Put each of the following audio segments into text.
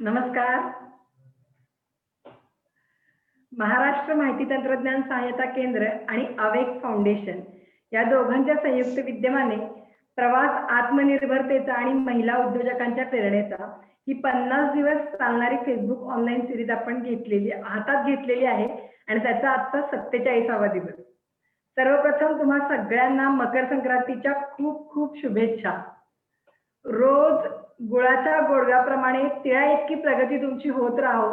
नमस्कार. महाराष्ट्र माहिती तंत्रज्ञान सहायता केंद्र आणि अवेक फाउंडेशन या दोघांच्या संयुक्त विद्यमाने प्रवास आत्मनिर्भरतेचा आणि महिला उद्योजकांच्या प्रेरणेचा ही 50 दिवस चालणारी फेसबुक ऑनलाईन सिरीज आपण हातात घेतलेली आहे आणि त्याचा आजचा 47वा दिवस. सर्वप्रथम तुम्हा सगळ्यांना मकर संक्रांतीच्या खूप खूप शुभेच्छा. रोज गुळाच्या गोडव्याप्रमाणे तिळा इतकी प्रगती तुमची होत राहो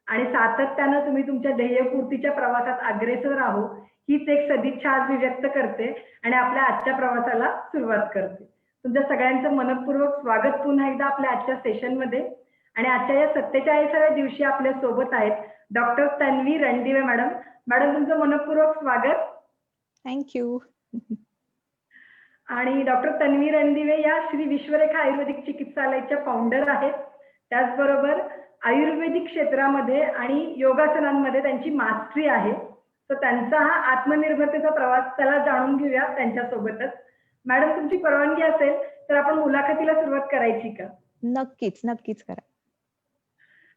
आणि सातत्यानं तुम्ही तुमच्या ध्येयपूर्तीच्या प्रवासात अग्रेसर राहो, हीच एक सदिच्छा आज मी व्यक्त करते आणि आपल्या आजच्या प्रवासाला सुरुवात करते. तुमच्या सगळ्यांचं मनपूर्वक स्वागत पुन्हा एकदा आपल्या आजच्या सेशनमध्ये. आणि आजच्या या 47व्या दिवशी आपल्या सोबत आहेत doctor Tanvi Randive madam. Madam, तुमचं मनपूर्वक स्वागत. थँक्यू. आणि डॉक्टर तन्वी रणदिवे या श्री विश्वरेखा आयुर्वेदिक चिकित्सालयाच्या फाउंडर आहेत. त्याचबरोबर आयुर्वेदिक क्षेत्रामध्ये आणि योगासनांमध्ये त्यांची मास्टरी आहे. तर त्यांचा हा आत्मनिर्भरतेचा प्रवास त्याला जाणून घेऊया त्यांच्यासोबतच. मॅडम, तुमची परवानगी असेल तर आपण मुलाखतीला सुरुवात करायची का? नक्कीच नक्कीच करा.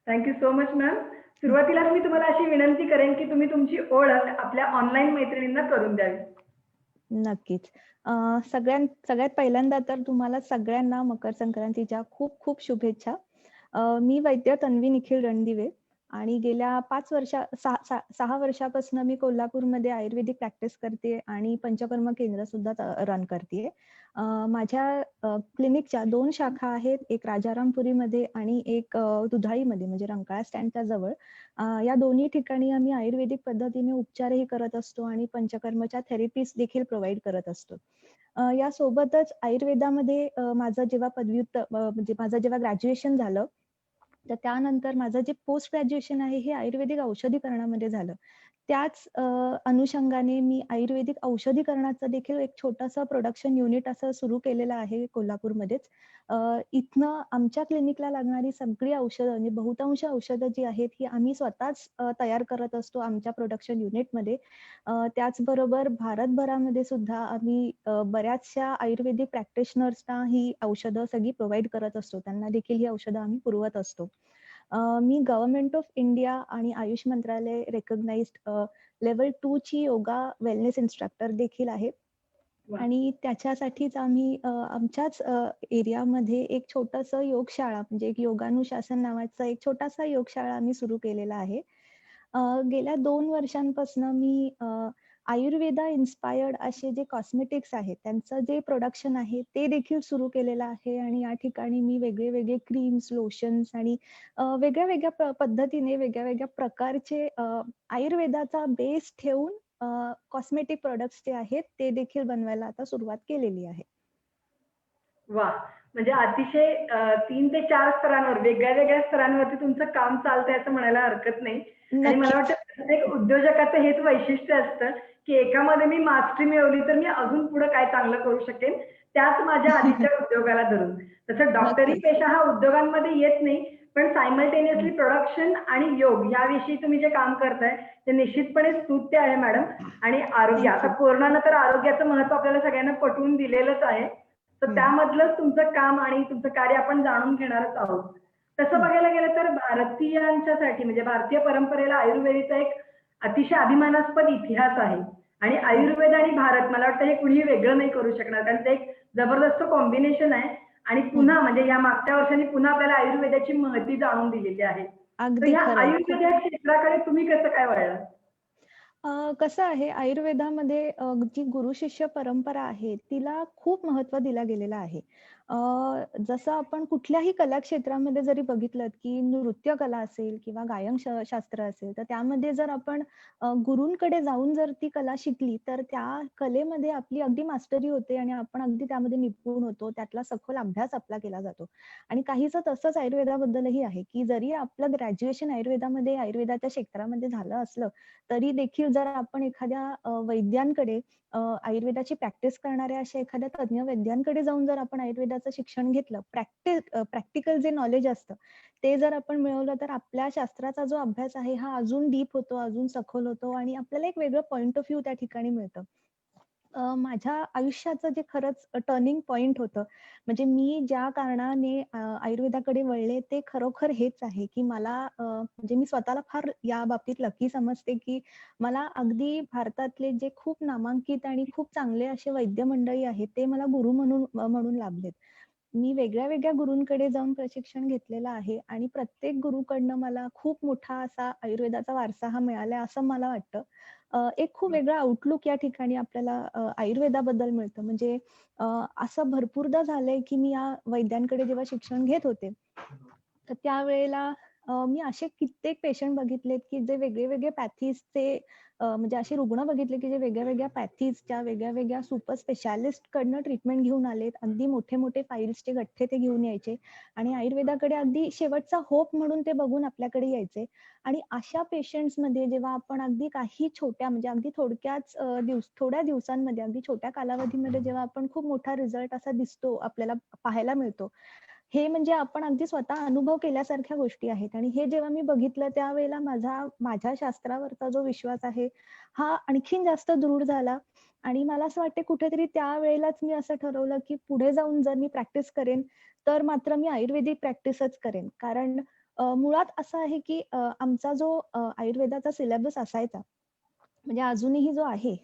Thank you so much ma'am. सुरुवातीला मी तुम्हाला अशी विनंती करेन की तुम्ही तुमची ओळख आपल्या ऑनलाईन मैत्रिणींना करून द्यावी. नक्कीच. सगळ्यात पहिल्यांदा तर तुम्हाला सगळ्यांना मकर संक्रांतीच्या खूप खूप शुभेच्छा. मी वैद्य तन्वी निखिल रणदिवे आणि गेल्या 6 वर्षापासून मी कोल्हापूरमध्ये आयुर्वेदिक प्रॅक्टिस करते आणि पंचकर्म केंद्र सुद्धा रन करते. माझ्या क्लिनिकच्या 2 शाखा आहेत, एक राजारामपुरीमध्ये आणि एक दुधाळीमध्ये म्हणजे रंकाळा स्टँडच्या जवळ. या दोन्ही ठिकाणी आम्ही आयुर्वेदिक पद्धतीने उपचारही करत असतो आणि पंचकर्मच्या थेरपीज देखील प्रोव्हाइड करत असतो. यासोबतच आयुर्वेदामध्ये माझं जेव्हा ग्रॅज्युएशन झालं, तर त्यानंतर माझं जे पोस्ट ग्रॅज्युएशन आहे हे आयुर्वेदिक औषधीकरणामध्ये झालं. त्याच अनुषंगाने मी आयुर्वेदिक औषधीकरणाचं देखील एक छोटंसं प्रोडक्शन युनिट असं सुरू केलेलं आहे कोल्हापूरमध्येच. इथनं आमच्या क्लिनिकला लागणारी सगळी औषधं म्हणजे बहुतांश औषधं जी आहेत ही आम्ही स्वतःच तयार करत असतो आमच्या प्रोडक्शन युनिटमध्ये. त्याचबरोबर भारतभरामध्ये सुद्धा आम्ही बऱ्याचशा आयुर्वेदिक प्रॅक्टिशनर्सना ही औषधं सगळी प्रोव्हाइड करत असतो. त्यांना देखील ही औषधं आम्ही पुरवत असतो. मी गव्हर्नमेंट ऑफ इंडिया आणि आयुष मंत्रालय रेकॉग्नाइज्ड लेव्हल 2 ची योगा वेलनेस इन्स्ट्रक्टर देखील आहे. आणि त्याच्यासाठीच आम्ही आमच्याच एरियामध्ये एक छोटंसं योगशाळा म्हणजे एक योगानुशासन नावाचा एक छोटासा योगशाळा आम्ही सुरू केलेला आहे. गेल्या 2 वर्षांपासून मी आयुर्वेदा इन्स्पायर्ड असे जे कॉस्मेटिक्स आहेत त्यांचं जे प्रोडक्शन आहे ते देखील सुरू केलेलं आहे आणि या ठिकाणी मी वेगळे क्रीम्स, लोशन्स आणि वेगळ्या पद्धतीने वेगळ्या प्रकारचे आयुर्वेदाचा बेस ठेवून कॉस्मेटिक प्रॉडक्ट्स जे आहेत ते देखील बनवायला आता सुरुवात केलेली आहे. वा, म्हणजे अतिशय 3 ते 4 स्तरांवर वेगळ्या स्तरांवरती तुमचं काम चालतंय असं म्हणायला हरकत नाही. आणि मला वाटतं प्रत्येक उद्योजकाचं हेच वैशिष्ट्य असतं की एकामध्ये मी मास्टरी मिळवली तर मी अजून पुढे काय चांगलं करू शकेन, त्याच माझ्या आधीच्या उद्योगाला धरून. तसं डॉक्टरी पेशा हा उद्योगांमध्ये येत नाही, पण सायमल्टेनियसली प्रोडक्शन आणि योग याविषयी तुम्ही जे काम करताय ते निश्चितपणे स्तुत्य आहे मॅडम. आणि आरोग्य, आता कोरोनानं तर आरोग्याचं महत्व आपल्याला सगळ्यांना पटवून दिलेलंच आहे. तर त्यामधलंच तुमचं काम आणि तुमचं कार्य आपण जाणून घेणारच आहोत. तसं बघायला गेलं तर भारतीयांच्यासाठी म्हणजे भारतीय परंपरेला आयुर्वेदाचा एक अतिशय अभिमानास्पद इतिहास आहे. आणि आयुर्वेद आणि भारत मला वाटतं हे कुणीही वेगळं नाही करू शकणार, कारण ते एक जबरदस्त कॉम्बिनेशन आहे. आणि पुन्हा म्हणजे या मागच्या वर्षांनी पुन्हा आपल्याला आयुर्वेदाची महती जाणून दिलेली आहे. तर या आयुर्वेद या क्षेत्राकडे तुम्ही कसं काय वळलात? कसं आहे आयुर्वेदामध्ये जी गुरु शिष्य परंपरा आहे तिला खूप महत्व दिलं गेलेलं आहे. जसं आपण कुठल्याही कला क्षेत्रामध्ये जरी बघितलं की नृत्य कला असेल किंवा गायन शास्त्र असेल तर त्यामध्ये जर आपण गुरूंकडे जाऊन जर ती कला शिकली तर त्या कलेमध्ये आपली अगदी मास्टरी होते आणि आपण अगदी त्यामध्ये निपुण होतो. त्यातला सखोल अभ्यास आपला केला जातो. आणि काहीसं तसंच आयुर्वेदाबद्दलही आहे की जरी आपलं ग्रॅज्युएशन आयुर्वेदामध्ये आयुर्वेदाच्या क्षेत्रामध्ये झालं असलं तरी देखील जर आपण एखाद्या वैद्यांकडे आयुर्वेदाची प्रॅक्टिस करणाऱ्या अशा एखाद्या तज्ञ वैद्यांकडे जाऊन जर आपण आयुर्वेदाचं शिक्षण घेतलं, प्रॅक्टिकल जे नॉलेज असतं ते जर आपण मिळवलं तर आपल्या शास्त्राचा जो अभ्यास आहे हा अजून डीप होतो, अजून सखोल होतो आणि आपल्याला एक वेगळं पॉइंट ऑफ व्ह्यू त्या ठिकाणी मिळतं. माझ्या आयुष्याचं जे खरंच टर्निंग पॉइंट होतं, म्हणजे मी ज्या कारणाने आयुर्वेदाकडे वळले ते खरोखर हेच आहे, की मला म्हणजे मी स्वतःला फार या बाबतीत लकी समजते, की मला अगदी भारतातले जे खूप नामांकित आणि खूप चांगले असे वैद्य मंडळी आहेत, ते मला गुरु म्हणून म्हणून लाभलेत. मी वेगळ्या-वेगळ्या गुरूंकडे जाऊन प्रशिक्षण घेतलेलं आहे आणि प्रत्येक गुरुकडनं मला खूप मोठा असा आयुर्वेदाचा वारसा हा मिळाला असं मला वाटतं. एक खूप वेगळं आउटलुक या ठिकाणी आपल्याला आयुर्वेदाबद्दल मिळतं. म्हणजे अ, असं भरपूरदा झालंय, की मी या वैद्यांकडे जेव्हा शिक्षण घेत होते, तर त्यावेळेला मी असे कित्येक पेशंट बघितलेत, की जे वेगळे-वेगळे पॅथीजचे म्हणजे असे रुग्ण बघितले, की जे वेगळ्या-वेगळ्या पॅथीजच्या, वेगळ्या-वेगळ्या सुपर स्पेशालिस्टकडनं ट्रीटमेंट घेऊन आलेत. अगदी मोठे-मोठे फाइल्सचे गठ्ठे ते घेऊन यायचे आणि आयुर्वेदाकडे अगदी शेवटचा होप म्हणून ते बघून आपल्याकडे यायचे. आणि अशा पेशंट्समध्ये जेव्हा आपण अगदी काही छोट्या म्हणजे अगदी थोडक्याच थोड्या दिवसांमध्ये, अगदी छोट्या कालावधीमध्ये जेव्हा आपण खूप मोठा रिझल्ट असा दिसतो, आपल्याला पाहायला मिळतो, हे म्हणजे आपण अगदी स्वतः अनुभव केल्यासारख्या गोष्टी आहेत आणि हे जेव्हा मी बघितलं त्यावेळेला माझ्या शास्त्रावरचा जो विश्वास आहे, हा आणखीन जास्त दृढ झाला आणि मला असं वाटते कुठेतरी त्यावेळेलाच मी असं ठरवलं, की पुढे जाऊन जर मी प्रॅक्टिस करेन, तर मात्र मी आयुर्वेदिक प्रॅक्टिसच करेन. कारण मुळात असं आहे, की आमचा जो आयुर्वेदाचा सिलेबस असायचा, म्हणजे अजूनही जो आहे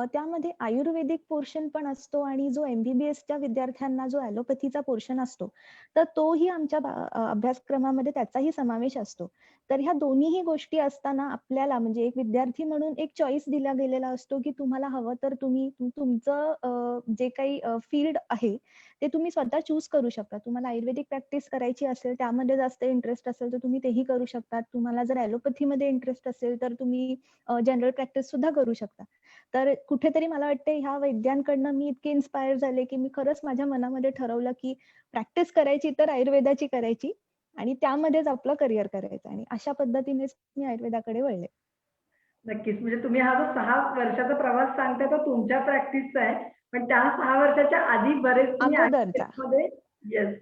त्यामध्ये आयुर्वेदिक पोर्शन पण असतो आणि जो एम-बी-बी-एसच्या विद्यार्थ्यांना जो ॲलोपॅथीचा पोर्शन असतो, तर तोही आमच्या अभ्यासक्रमामध्ये त्याचाही समावेश असतो. तर ह्या दोन्हीही गोष्टी असताना आपल्याला म्हणजे एक विद्यार्थी म्हणून एक चॉईस दिला गेलेला असतो, की तुम्हाला हवं तर तुम्ही तुमचं जे काही फील्ड आहे, ते तुम्ही स्वतः चूज करू शकता. तुम्हाला आयुर्वेदिक प्रॅक्टिस करायची असेल, त्यामध्ये जास्त इंटरेस्ट असेल, तर तुम्ही तेही करू शकता. तुम्हाला जर ॲलोपॅथीमध्ये इंटरेस्ट असेल, तर तुम्ही जनरल प्रॅक्टिस सुद्धा करू शकता. तर कुठेतरी मला वाटते ह्या वैद्यांकडनं मी इतके इन्स्पायर झाले, की मी खरंच माझ्या मनामध्ये ठरवलं, की प्रॅक्टिस करायची तर आयुर्वेदाची करायची आणि त्यामध्येच आपलं करियर करायचं आणि अशा पद्धतीनेच मी आयुर्वेदाकडे वळले. नक्कीच. म्हणजे तुम्ही हा जो 6 वर्षाचा प्रवास सांगताय तो तुमच्या प्रॅक्टिसचा आहे. पण त्या 6 वर्षाच्या आधी बरेच तुम्ही अगोदरचा. आयुर्वेदामध्ये येस.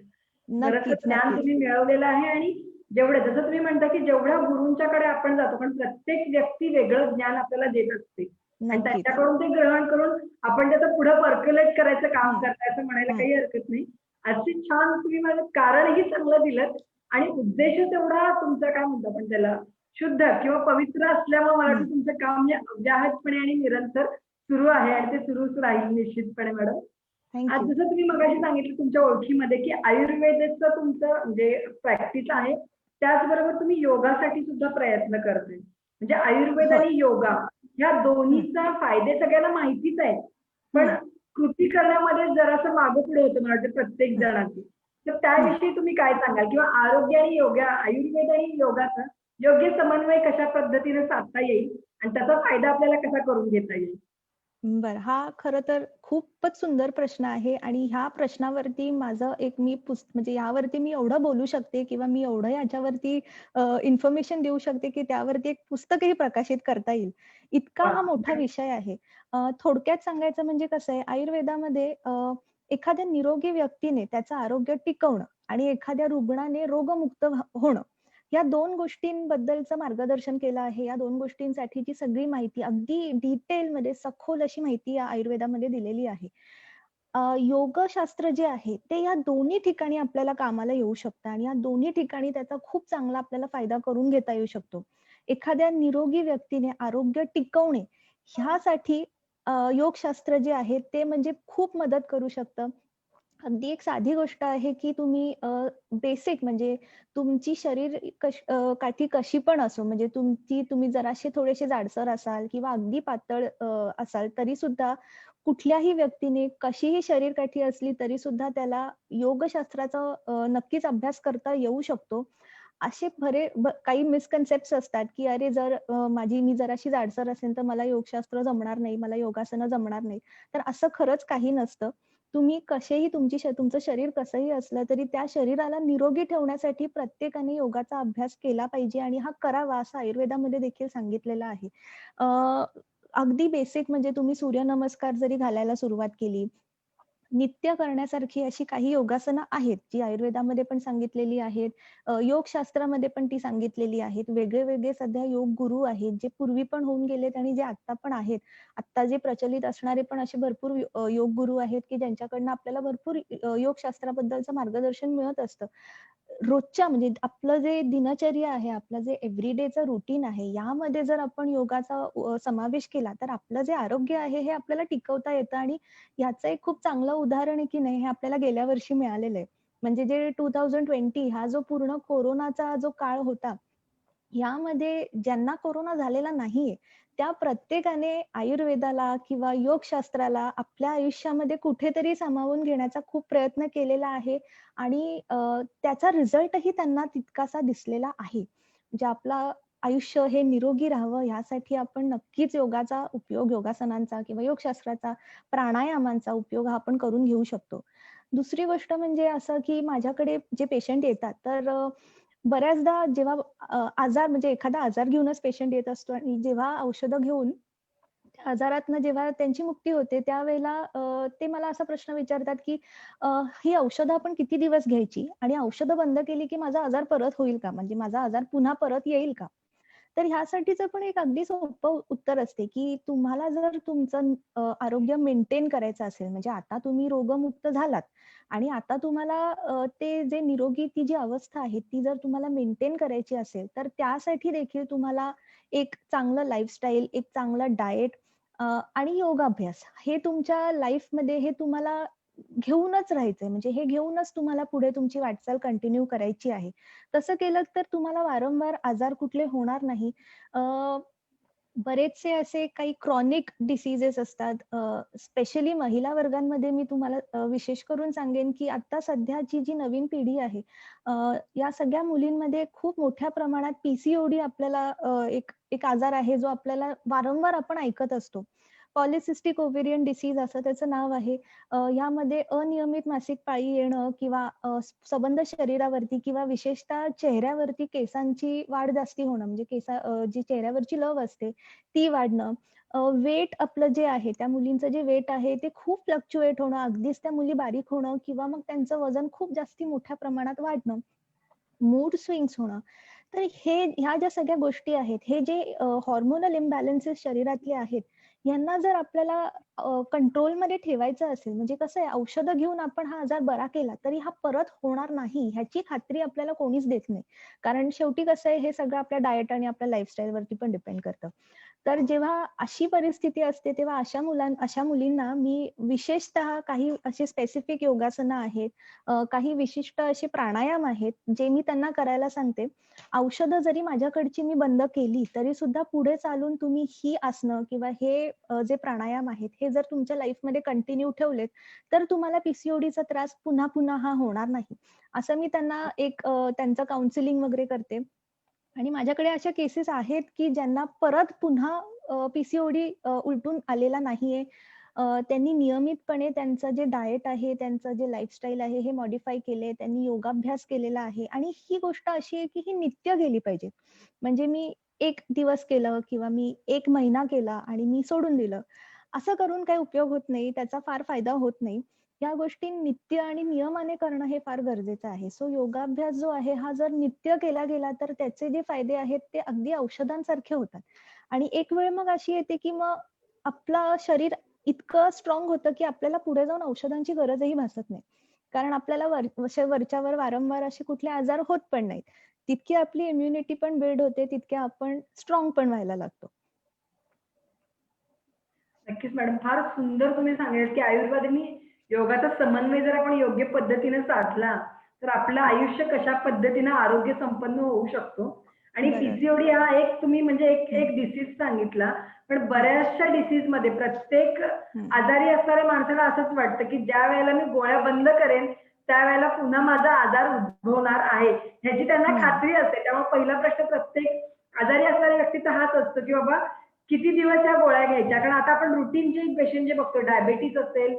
बरचसं नक्कीच, ज्ञान नक्कीच. तुम्ही मिळवलेलं आहे आणि जेवढं जसं तुम्ही म्हणता, की जेवढ्या गुरूंच्याकडे आपण जातो, पण प्रत्येक व्यक्ती वेगळं ज्ञान आपल्याला देत असते आणि नक्कीच. त्यांच्याकडून ते ग्रहण करून आपण त्याचं पुढं पर्क्युलेट करायचं काम हं, करताय असं म्हणायला हं. काही हरकत नाही. अगदी छान तुम्ही माझं कारणही चांगलं दिलंत आणि उद्देश तेवढा तुमचा काय म्हणतो आपण त्याला शुद्ध किंवा पवित्र असल्यामुळे मला हं. वाटतं तुमचं काम हे अव्याहतपणे आणि निरंतर सुरू आहे आणि ते सुरूच राहील निश्चितपणे मॅडम. थँक आज यू. जसं तुम्ही मगाशी सांगितलं तुमच्या ओळखीमध्ये, की आयुर्वेदाचं तुमचं म्हणजे प्रॅक्टिस आहे. त्याचबरोबर तुम्ही योगासाठी सुद्धा प्रयत्न करताय. म्हणजे आयुर्वेद होय. आणि योगा ह्या हं, दोन्हीचा फायदे सगळ्यांना माहितीच आहेत. पण हं, कृती करण्यामध्ये जरासं मागे-पुढे होतं मला वाटतं प्रत्येक हं, जणाची. तर हं. त्याविषयी तुम्ही काय सांगाल? किंवा आरोग्य आणि योगा, आयुर्वेद आणि योगाचा योग्य समन्वय कशा पद्धतीने साधता येईल आणि त्याचा फायदा आपल्याला कसा करून घेता येईल? बरं. हा खरं तर खूपच सुंदर प्रश्न आहे आणि ह्या प्रश्नावरती माझं एक मी म्हणजे यावरती मी एवढं बोलू शकते किंवा मी एवढं याच्यावरती इन्फॉर्मेशन देऊ शकते, की त्यावरती एक पुस्तकही प्रकाशित करता येईल. इतका हा वाह! मोठा विषय आहे. थोडक्यात सांगायचं म्हणजे कसं आहे, आयुर्वेदामध्ये एखाद्या निरोगी व्यक्तीने त्याचं आरोग्य टिकवणं आणि एखाद्या रुग्णाने रोगमुक्त होणं या 2 गोष्टींबद्दलचं मार्गदर्शन केलं आहे. या 2 गोष्टींसाठीची सगळी माहिती अगदी डिटेलमध्ये सखोल अशी माहिती या आयुर्वेदामध्ये दिलेली आहे. योगशास्त्र जे आहे ते या दोन्ही ठिकाणी आपल्याला कामाला येऊ शकतं आणि या दोन्ही ठिकाणी त्याचा खूप चांगला आपल्याला फायदा करून घेता येऊ शकतो. एखाद्या निरोगी व्यक्तीने आरोग्य टिकवणे ह्यासाठी योगशास्त्र जे आहे ते म्हणजे खूप मदत करू शकतं. अगदी एक साधी गोष्ट आहे, की तुम्ही बेसिक म्हणजे तुमची काठी कशी पण असो, म्हणजे तुम्ही जराशे थोडेसे जाडसर असाल किंवा अगदी पातळ असाल, तरीसुद्धा कुठल्याही व्यक्तीने कशीही शरीरकाठी असली तरीसुद्धा त्याला योगशास्त्राचा नक्कीच अभ्यास करता येऊ शकतो. असे काही मिसकन्सेप्ट्स असतात, की अरे जर मी जराशी जाडसर असेन, तर मला योगशास्त्र जमणार नाही, मला योगासनं जमणार नाही. तर असं खरंच काही नसतं. तुम्ही कसेही तुमचं शरीर कसंही असलं तरी त्या शरीराला निरोगी ठेवण्यासाठी प्रत्येकाने योगाचा अभ्यास केला पाहिजे आणि हा करावा असं आयुर्वेदामध्ये देखील सांगितलेलं आहे. अ, अगदी बेसिक म्हणजे तुम्ही सूर्यनमस्कार जरी घालायला सुरुवात केली नित्य करण्यासारखी अशी काही योगासनं आहेत, जी आयुर्वेदामध्ये पण सांगितलेली आहेत. योगशास्त्रामध्ये पण ती सांगितलेली आहेत. वेगळे-वेगळे सध्या योग गुरु आहेत, जे पूर्वी पण होऊन गेलेत आणि जे आत्ता पण आहेत. आत्ता जे प्रचलित असणारे पण असे भरपूर योग गुरु आहेत, की ज्यांच्याकडनं आपल्याला भरपूर योगशास्त्राबद्दलचं मार्गदर्शन मिळत असतं. रोजच्या म्हणजे आपलं जे दिनचर्या आहे, आपलं जे एव्हरीडेचं रुटीन आहे, यामध्ये जर आपण योगाचा समावेश केला, तर आपलं जे आरोग्य आहे, हे आपल्याला टिकवता येतं आणि याचं एक खूप चांगलं उदाहरण आहे की नाही, हे आपल्याला गेल्या वर्षी मिळालेलं आहे. म्हणजे जे 2020 हा जो पूर्ण कोरोनाचा जो काळ होता, यामध्ये ज्यांना कोरोना झालेला नाहीये, त्या प्रत्येकाने आयुर्वेदाला किंवा योगशास्त्राला आपल्या आयुष्यामध्ये कुठेतरी सामावून घेण्याचा खूप प्रयत्न केलेला आहे आणि त्याचा रिझल्टही त्यांना तितकासा दिसलेला आहे. म्हणजे आपलं आयुष्य हे निरोगी राहावं यासाठी आपण नक्कीच योगाचा उपयोग, योगासनांचा किंवा योगशास्त्राचा, प्राणायामांचा उपयोग हा आपण करून घेऊ शकतो. दुसरी गोष्ट म्हणजे असं की माझ्याकडे जे पेशंट येतात तर बऱ्याचदा जेव्हा आजार म्हणजे एखादा आजार घेऊनच पेशंट येत असतो आणि जेव्हा औषधं घेऊन त्या आजारातनं जेव्हा त्यांची मुक्ती होते त्यावेळेला ते मला असा प्रश्न विचारतात, की ही औषधं आपण किती दिवस घ्यायची? आणि औषधं बंद केली की माझा आजार परत होईल का? म्हणजे माझा आजार पुन्हा परत येईल का? तर ह्यासाठीचं पण एक अगदी सोपं उत्तर असते, की तुम्हाला जर तुमचं आरोग्य मेंटेन करायचं असेल, म्हणजे आता तुम्ही रोगमुक्त झालात आणि आता तुम्हाला ते जे निरोगी ती जी अवस्था आहे, ती जर तुम्हाला मेंटेन करायची असेल, तर त्यासाठी देखील तुम्हाला एक चांगलं लाईफस्टाईल, एक चांगलं डाएट आणि योगाभ्यास हे तुमच्या लाईफमध्ये हे तुम्हाला घेऊनच राहायचंय. म्हणजे हे घेऊनच तुम्हाला पुढे तुमची वाटचाल कंटिन्यू करायची आहे. तसं केलं तर तुम्हाला वारंवार आजार कुठले होणार नाही. अ, बरेचसे असे काही क्रॉनिक डिसीजेस असतात. स्पेशली महिला वर्गांमध्ये मी तुम्हाला विशेष करून सांगेन, की आता सध्याची जी नवीन पिढी आहे, अ, या सगळ्या मुलींमध्ये खूप मोठ्या प्रमाणात पी आपल्याला एक एक आजार आहे, जो आपल्याला वारंवार आपण ऐकत असतो. पॉलिसिस्टिक ओव्हेरियन डिसीज असं त्याचं नाव आहे. यामध्ये अनियमित मासिक पाळी येणं किंवा संबंध शरीरावरती किंवा विशेषतः चेहऱ्यावरती केसांची वाढ जास्ती होणं म्हणजे जी चेहऱ्यावरची लव असते ती वाढणं. वेट आपलं जे आहे त्या मुलींचं जे वेट आहे ते खूप फ्लक्च्युएट होणं, अगदीच त्या मुली बारीक होणं किंवा मग त्यांचं वजन खूप जास्ती मोठ्या प्रमाणात वाढणं. मूड स्विंग्स होणं. तर ह्या ज्या सगळ्या गोष्टी आहेत, हे जे हार्मोनल इम्बॅलन्सेस शरीरातले आहेत, यांना जर आपल्याला कंट्रोलमध्ये ठेवायचं असेल, म्हणजे कसं आहे औषधं घेऊन आपण हा आजार बरा केला, तरी हा परत होणार नाही ह्याची खात्री आपल्याला कोणीच देत नाही. कारण शेवटी कसं आहे हे सगळं आपल्या डायट आणि आपल्या लाईफस्टाईलवरती पण डिपेंड करतं. तर जेव्हा अशी परिस्थिती असते, तेव्हा अशा मुलींना मी विशेषतः काही अशी स्पेसिफिक योगासनं आहेत, काही विशिष्ट असे प्राणायाम आहेत, जे मी त्यांना करायला सांगते. औषधं जरी माझ्याकडची मी बंद केली, तरी सुद्धा पुढे चालून तुम्ही ही आसनं किंवा हे जे प्राणायाम आहेत, हे जर तुमच्या लाईफमध्ये कंटिन्यू ठेवलेत, तर तुम्हाला पी-सी-ओ-डीचा त्रास पुन्हा-पुन्हा हा होणार नाही. असं मी त्यांना एक त्यांचं काउन्सिलिंग वगैरे करते. आणि माझ्याकडे अशा केसेस आहेत, की ज्यांना परत पुन्हा पी-सी-ओ-डी उलटून आलेला नाहीये. त्यांनी नियमितपणे त्यांचं जे डाएट आहे, त्यांचं जे लाईफस्टाईल आहे, हे मॉडिफाय केले. त्यांनी योगाभ्यास केलेला आहे आणि ही गोष्ट अशी आहे, की ही नित्य केली पाहिजे. म्हणजे मी 1 दिवस केलं किंवा मी 1 महिना केला आणि मी सोडून दिलं. असं करून काही उपयोग होत नाही. त्याचा फार फायदा होत नाही. या गोष्टी नित्य आणि नियमाने करणं हे फार गरजेचं आहे. सो योगाभ्यास जो आहे हा जर नित्य केला गेला तर त्याचे जे फायदे आहेत ते अगदी औषधांसारखे होतात. आणि एक वेळ मग अशी येते, की मग आपलं शरीर इतकं स्ट्राँग होतं, की आपल्याला पुढे जाऊन औषधांची गरजही भासत नाही. कारण आपल्याला वरच्यावर वारंवार असे कुठले आजार होत पण नाहीत. तितकी आपली इम्युनिटी पण बिल्ड होते, तितके आपण स्ट्राँग पण व्हायला लागतो. नक्कीच मॅडम. फार सुंदर तुम्ही सांगितलं, की आयुर्वेद आणि योगाचा समन्वय जर आपण योग्य पद्धतीने साधला, तर आपलं आयुष्य कशा पद्धतीने आरोग्य संपन्न होऊ शकतो. आणि बरोबर. पी हा एक तुम्ही म्हणजे एक हं, एक डिसीज सांगितला. पण हं, बऱ्याचशा डिसीजमध्ये प्रत्येक हं. आजारी असणाऱ्या माणसाला असंच वाटतं, की ज्या वेळेला मी गोळ्या बंद करेन, त्यावेळेला पुन्हा माझा आजार उद्भवणार आहे, ह्याची त्यांना हं, खात्री असते. त्यामुळे पहिला प्रश्न प्रत्येक आजारी असणाऱ्या व्यक्तीचा हाच असतो, की बाबा किती दिवस ह्या गोळ्या घ्यायच्या? कारण आता आपण रुटीनचे पेशंट जे बघतो, डायबिटीज असेल,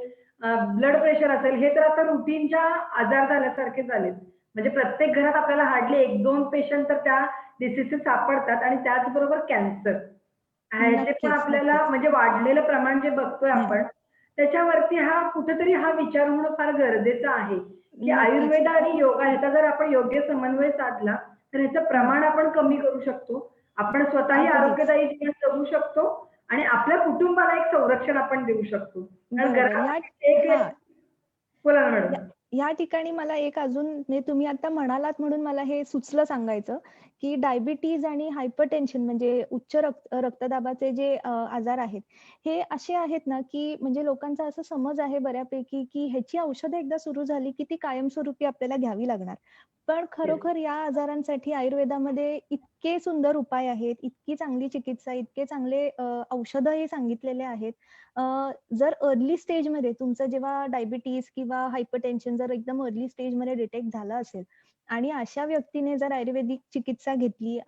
ब्लड प्रेशर असेल, हे तर आता रुटीनच्या आजार झाल्यासारखे झालेत. म्हणजे प्रत्येक घरात आपल्याला हार्डली 1-2 पेशंट तर त्या डिसीजचे सापडतात आणि त्याचबरोबर कॅन्सर. ह्याचे पण नक्कीच, आपल्याला नक्कीच. म्हणजे वाढलेलं प्रमाण जे बघतोय हं, आपण, त्याच्यावरती हा कुठेतरी हा विचार होणं फार गरजेचं आहे, की नक्कीच. आयुर्वेद आणि योगा ह्याचा जर आपण योग्य समन्वय साधला, तर ह्याचं हं. प्रमाण आपण कमी करू शकतो. आपण स्वतःही अगदीच. आरोग्यदायी जीवन जगू शकतो आणि आपल्या कुटुंबाला एक संरक्षण आपण देऊ शकतो. कारण बरोबर. घरात एक हां. बोला ना या मॅडम. या ठिकाणी मला एक अजून म्हणजे तुम्ही आता म्हणालात म्हणून मला हे सुचलं सांगायचं, की डायबिटीज आणि हायपरटेन्शन म्हणजे उच्च रक्तदाबाचे जे आजार आहेत, हे असे आहेत ना, की म्हणजे लोकांचा असा समज आहे बऱ्यापैकी, की ह्याची औषधं एकदा सुरू झाली, की ती कायमस्वरूपी आपल्याला घ्यावी लागणार. पण येस. खरोखर या आजारांसाठी आयुर्वेदामध्ये इतके सुंदर उपाय आहेत, इतकी चांगली चिकित्सा, इतके चांगले औषधंही सांगितलेले आहेत. अ, जर अर्ली स्टेजमध्ये तुमचं जेव्हा डायबिटीज किंवा हायपरटेन्शन जर एकदम अर्ली स्टेजमध्ये डिटेक्ट झालं असेल आणि अशा व्यक्तीने जर आयुर्वेदिक चिकित्सा घेतली,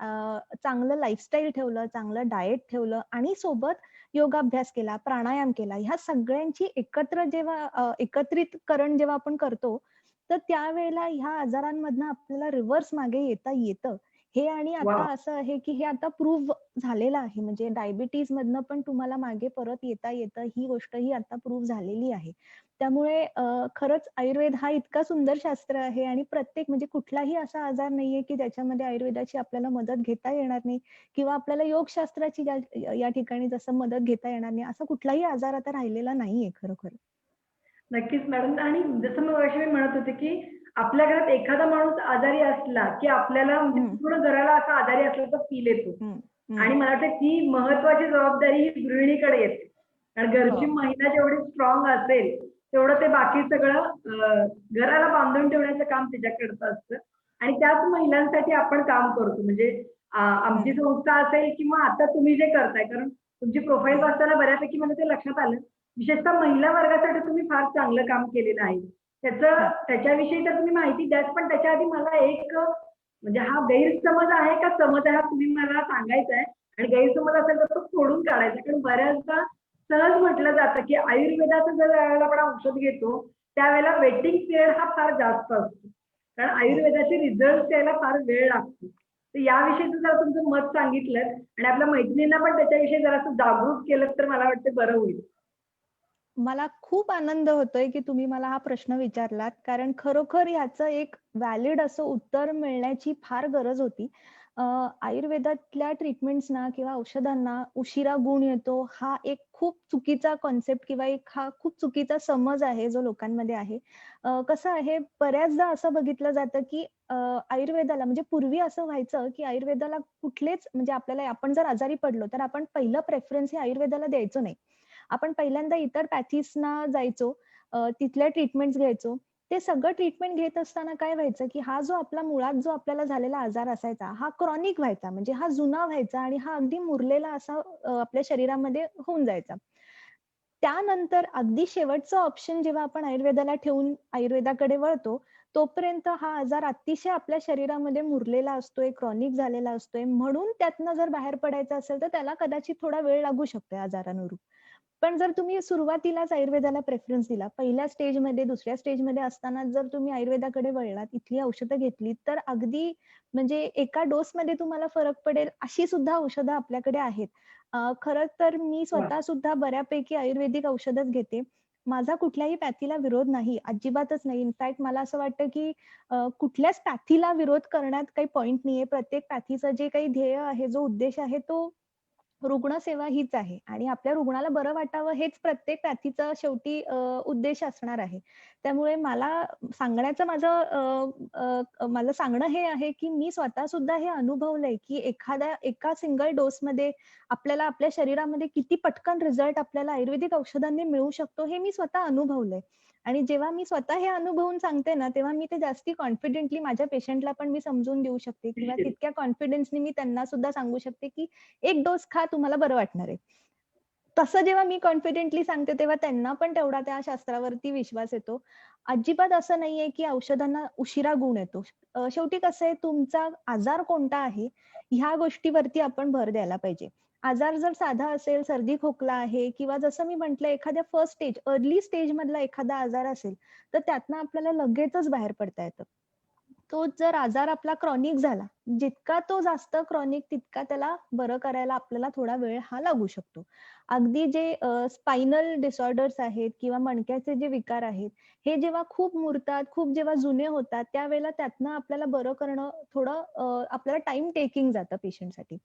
चांगलं लाईफस्टाईल ठेवलं, चांगलं डाएट ठेवलं आणि सोबत योगाभ्यास केला, प्राणायाम केला, ह्या सगळ्यांची एकत्र जेव्हा एकत्रितकरण जेव्हा आपण करतो, तर त्यावेळेला ह्या आजारांमधनं आपल्याला रिव्हर्स मागे येता येतं. हे आणि आता वाह! असं आहे, की हे आता प्रूव्ह झालेलं आहे. म्हणजे डायबिटीजमधनं पण तुम्हाला मागे परत येता येतं, ही गोष्ट ही आता प्रूव्ह झालेली आहे. त्यामुळे खरंच आयुर्वेद हा इतका सुंदर शास्त्र आहे आणि प्रत्येक म्हणजे कुठलाही असा आजार नाहीये, की ज्याच्यामध्ये आयुर्वेदाची आपल्याला मदत घेता येणार नाही किंवा आपल्याला योगशास्त्राची या ठिकाणी जसं मदत घेता येणार नाही, असा कुठलाही आजार आता राहिलेला नाहीये खरोखर. नक्कीच मॅडम आणि जसं मगाशी मी म्हणत होते, की आपल्या घरात एखादा माणूस आजारी असला, की आपल्याला म्हणजे हं, पूर्ण घराला असा आजारी असल्याचा फील येतो. हं, आणि हं. मला वाटतं ती महत्त्वाची जबाबदारी ही गृहिणीकडे येते. कारण हो. घरची महिला जेवढी स्ट्राँग असेल, तेवढं ते बाकी सगळं घराला बांधून ठेवण्याचं काम तिच्याकडचं असतं. आणि त्याच महिलांसाठी आपण काम करतो. म्हणजे आमची हं, संस्था असेल किंवा आता तुम्ही जे करताय, कारण तुमची प्रोफाईल हं. वाचताना बऱ्यापैकी मला ते लक्षात आलं. विशेषतः महिला वर्गासाठी तुम्ही फार चांगलं काम केलेलं आहे. हं. त्याच्याविषयी तर तुम्ही माहिती द्याच, पण त्याच्या आधी मला एक म्हणजे हा गैरसमज आहे का समज आहे हा तुम्ही मला सांगायचा आहे आणि गैरसमज असेल तर तो खोडून काढायचा. कारण बऱ्याचदा सहज म्हटलं जातं, की आयुर्वेदाचं जर वेळेला आपण औषध घेतो, त्यावेळेला वेटिंग पिरियड हा फार जास्त असतो. कारण हो. आयुर्वेदाचे रिझल्ट्स यायला फार वेळ लागतो. तर याविषयीचं जरा तुमचं मत सांगितलंत आणि आपल्या मैत्रिणींना पण त्याच्याविषयी जरासं जागरूक केलंत तर मला वाटतं बरं होईल. मला खूप आनंद होतोय, की तुम्ही मला हा प्रश्न विचारलात. कारण खरोखर ह्याचं एक व्हॅलिड असं उत्तर मिळण्याची फार गरज होती. अ, आयुर्वेदातल्या ट्रीटमेंट्सना किंवा औषधांना उशिरा गुण येतो, हा एक खूप चुकीचा कन्सेप्ट किंवा हा खूप चुकीचा समज आहे, जो लोकांमध्ये आहे. कसं आहे, बऱ्याचदा असं बघितलं जातं, की आयुर्वेदाला म्हणजे पूर्वी असं व्हायचं, की आयुर्वेदाला कुठलेच म्हणजे आपल्याला आपण जर आजारी पडलो, तर आपण पहिलं प्रेफरन्स हे आयुर्वेदाला द्यायचो नाही. आपण पहिल्यांदा इतर पॅथीजना जायचो, तिथल्या ट्रीटमेंट्स घ्यायचो. ते सगळं ट्रीटमेंट घेत असताना काय व्हायचं, की हा जो आपला मुळात जो आपल्याला झालेला आजार असायचा, हा क्रॉनिक व्हायचा. म्हणजे हा जुना व्हायचा आणि हा अगदी मुरलेला असा आपल्या शरीरामध्ये होऊन जायचा. त्यानंतर अगदी शेवटचं ऑप्शन जेव्हा आपण आयुर्वेदाला ठेवून आयुर्वेदाकडे वळतो, तोपर्यंत हा आजार अतिशय आपल्या शरीरामध्ये मुरलेला असतोय, क्रॉनिक झालेला असतोय. म्हणून त्यातनं जर बाहेर पडायचं असेल, तर त्याला कदाचित थोडा वेळ लागू शकतो आजारानुरूप. पण जर तुम्ही सुरुवातीलाच आयुर्वेदाला प्रेफरन्स दिला, पहिल्या स्टेजमध्ये, दुसऱ्या स्टेजमध्ये असताना जर तुम्ही आयुर्वेदाकडे वळलात, इथली औषधं घेतलीत, तर अगदी म्हणजे एका डोसमध्ये तुम्हाला फरक पडेल, अशी सुद्धा औषधं आपल्याकडे आहेत. खरं तर मी वाह! स्वतः सुद्धा बऱ्यापैकी आयुर्वेदिक औषधच घेते. माझा कुठल्याही पॅथीला विरोध नाही, अजिबातच नाही. इनफॅक्ट मला असं वाटतं, की कुठल्याच पॅथीला विरोध करण्यात काही पॉइंट नाहीये. प्रत्येक पॅथीचं जे काही ध्येय आहे, जो उद्देश आहे, तो रुग्णसेवा हीच आहे आणि आपल्या रुग्णाला बरं वाटावं हेच प्रत्येक पॅथीचा शेवटी उद्देश असणार आहे. त्यामुळे मला सांगण्याचं मला सांगणं हे आहे, की मी स्वतः सुद्धा हे अनुभवलंय, की एका सिंगल डोसमध्ये आपल्याला आपल्या शरीरामध्ये किती पटकन रिझल्ट आपल्याला आयुर्वेदिक औषधांनी मिळू शकतो, हे मी स्वतः अनुभवलंय. आणि जेव्हा मी स्वतः हे अनुभवून सांगते ना, तेव्हा मी ते जास्ती कॉन्फिडेंटली माझ्या पेशंटला पण मी समजून देऊ शकते किंवा तितक्या कॉन्फिडन्सनी मी त्यांना सुद्धा सांगू शकते, की एक डोस खा तुम्हाला बरं वाटणार आहे. तसं जेव्हा मी कॉन्फिडेंटली सांगते, तेव्हा त्यांना पण तेवढा त्या शास्त्रावरती विश्वास येतो. अजिबात असं नाहीये, की औषधांना उशिरा गुण येतो. शेवटी कसं आहे, तुमचा आजार कोणता आहे, ह्या गोष्टीवरती आपण भर द्यायला पाहिजे. आजार जर साधा असेल, सर्दी खोकला आहे किंवा जसं मी म्हटलं एखाद्या फर्स्ट स्टेज, अर्ली स्टेजमधला एखादा आजार असेल, तर त्यातनं आपल्याला लगेचच बाहेर पडता येतं. तो जर आजार आपला क्रॉनिक झाला, जितका तो जास्त क्रॉनिक तितका त्याला बरं करायला आपल्याला थोडा वेळ हा लागू शकतो. अगदी जे स्पाइनल डिसऑर्डर्स आहेत किंवा मणक्याचे जे विकार आहेत, हे जेव्हा खूप मुरतात, खूप जेव्हा जुने होतात, त्यावेळेला त्यातनं आपल्याला बरं करणं थोडं आपल्याला टाईम टेकिंग जातं पेशंटसाठी.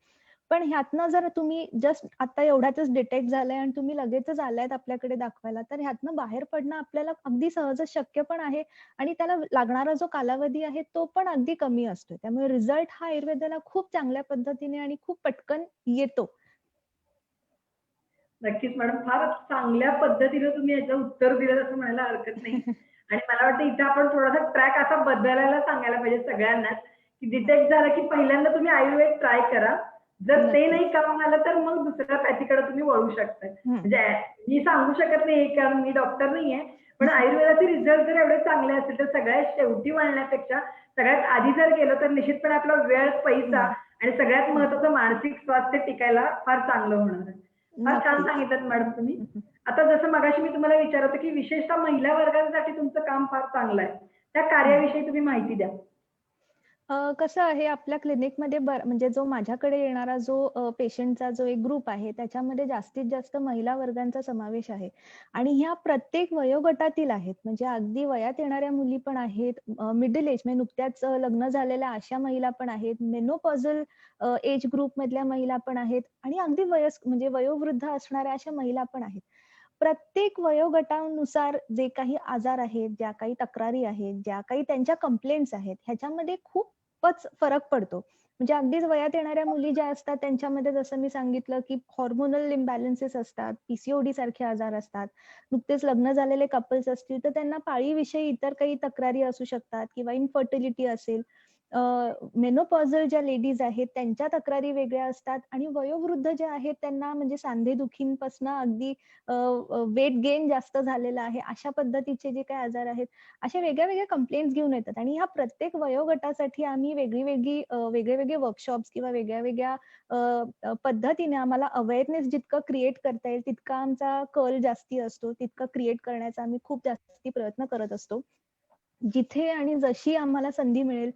पण ह्यातनं जर तुम्ही जस्ट आता एवढ्यातच डिटेक्ट झालंय आणि तुम्ही लगेचच आलायत आपल्याकडे दाखवायला, तर ह्यातनं बाहेर पडणं आपल्याला अगदी सहजच शक्य पण आहे आणि त्याला लागणारा जो कालावधी आहे तो पण अगदी कमी असतो. त्यामुळे रिझल्ट हा आयुर्वेदाला खूप चांगल्या पद्धतीने आणि खूप पटकन येतो. नक्कीच मॅडम. फार चांगल्या पद्धतीने तुम्ही याचं उत्तर दिलं असं म्हणायला हरकत नाही. आणि मला वाटतं इथे आपण थोडासा ट्रॅक असा बदलायला सांगायला पाहिजे सगळ्यांनाच, की डिटेक्ट झालं की पहिल्यांदा तुम्ही आयुर्वेद ट्राय करा. जर ते नाही नक्कीच. काम आलं तर मग दुसऱ्या पॅथीकडे तुम्ही वळू शकताय. हं. म्हणजे मी सांगू शकत नाही कारण मी डॉक्टर नाहीये. पण आयुर्वेदाचे रिझल्ट जर एवढे चांगले असतील तर सगळ्यात शेवटी वळण्यापेक्षा सगळ्यात आधी जर गेलं तर निश्चितपणे आपला वेळ, पैसा हं, आणि सगळ्यात हं. महत्त्वाचं मानसिक स्वास्थ्य टिकायला फार चांगलं होणार आहे. फार छान नक्कीच. सांगितलं मॅडम तुम्ही. हं, हं. आता जसं मगाशी मी तुम्हाला विचारत होते, की विशेषतः महिला वर्गासाठी तुमचं काम फार चांगलं आहे. त्या हं. कार्याविषयी तुम्ही माहिती द्या. कसं आहे आपल्या क्लिनिकमध्ये म्हणजे जो माझ्याकडे येणारा जो पेशंटचा जो एक ग्रुप आहे, त्याच्यामध्ये जास्तीत जास्त महिला वर्गांचा समावेश आहे आणि ह्या प्रत्येक वयोगटातील आहेत. म्हणजे अगदी वयात येणाऱ्या मुली पण आहेत, मिडल एज म्हणजे नुकत्याच लग्न झालेल्या अशा महिला पण आहेत, मेनोपॉझल एज ग्रुपमधल्या महिला पण आहेत आणि अगदी म्हणजे वयोवृद्ध असणाऱ्या अशा महिला पण आहेत. प्रत्येक वयोगटानुसार जे काही आजार आहेत, ज्या काही तक्रारी आहेत, ज्या काही त्यांच्या कंप्लेंट्स आहेत, ह्याच्यामध्ये खूपच फरक पडतो. म्हणजे अगदीच वयात येणाऱ्या मुली ज्या असतात त्यांच्यामध्ये जसं मी सांगितलं, की हॉर्मोनल इम्बॅलन्सेस असतात, पी सारखे आजार असतात. नुकतेच लग्न झालेले कपल्स असतील, तर त्यांना पाळीविषयी इतर काही तक्रारी असू शकतात किंवा इन्फर्टिलिटी असेल. मेनोपॉझल ज्या लेडीज आहेत त्यांच्या तक्रारी वेगळ्या असतात आणि वयोवृद्ध ज्या आहेत त्यांना म्हणजे सांधेदुखींपासून अगदी वेट गेन जास्त झालेलं आहे, अशा पद्धतीचे जे काही आजार आहेत, अशा वेगळ्या-वेगळ्या कंप्लेंट्स घेऊन येतात आणि ह्या प्रत्येक वयोगटासाठी आम्ही वेगळे-वेगळे वर्कशॉप्स किंवा वेगळ्या-वेगळ्या अ, पद्धतीने आम्हाला अवेअरनेस जितकं क्रिएट करता येईल, तितका आमचा कल जास्ती असतो. तितकं क्रिएट करण्याचा आम्ही खूप जास्ती प्रयत्न करत असतो. जिथे आणि जशी आम्हाला संधी मिळेल,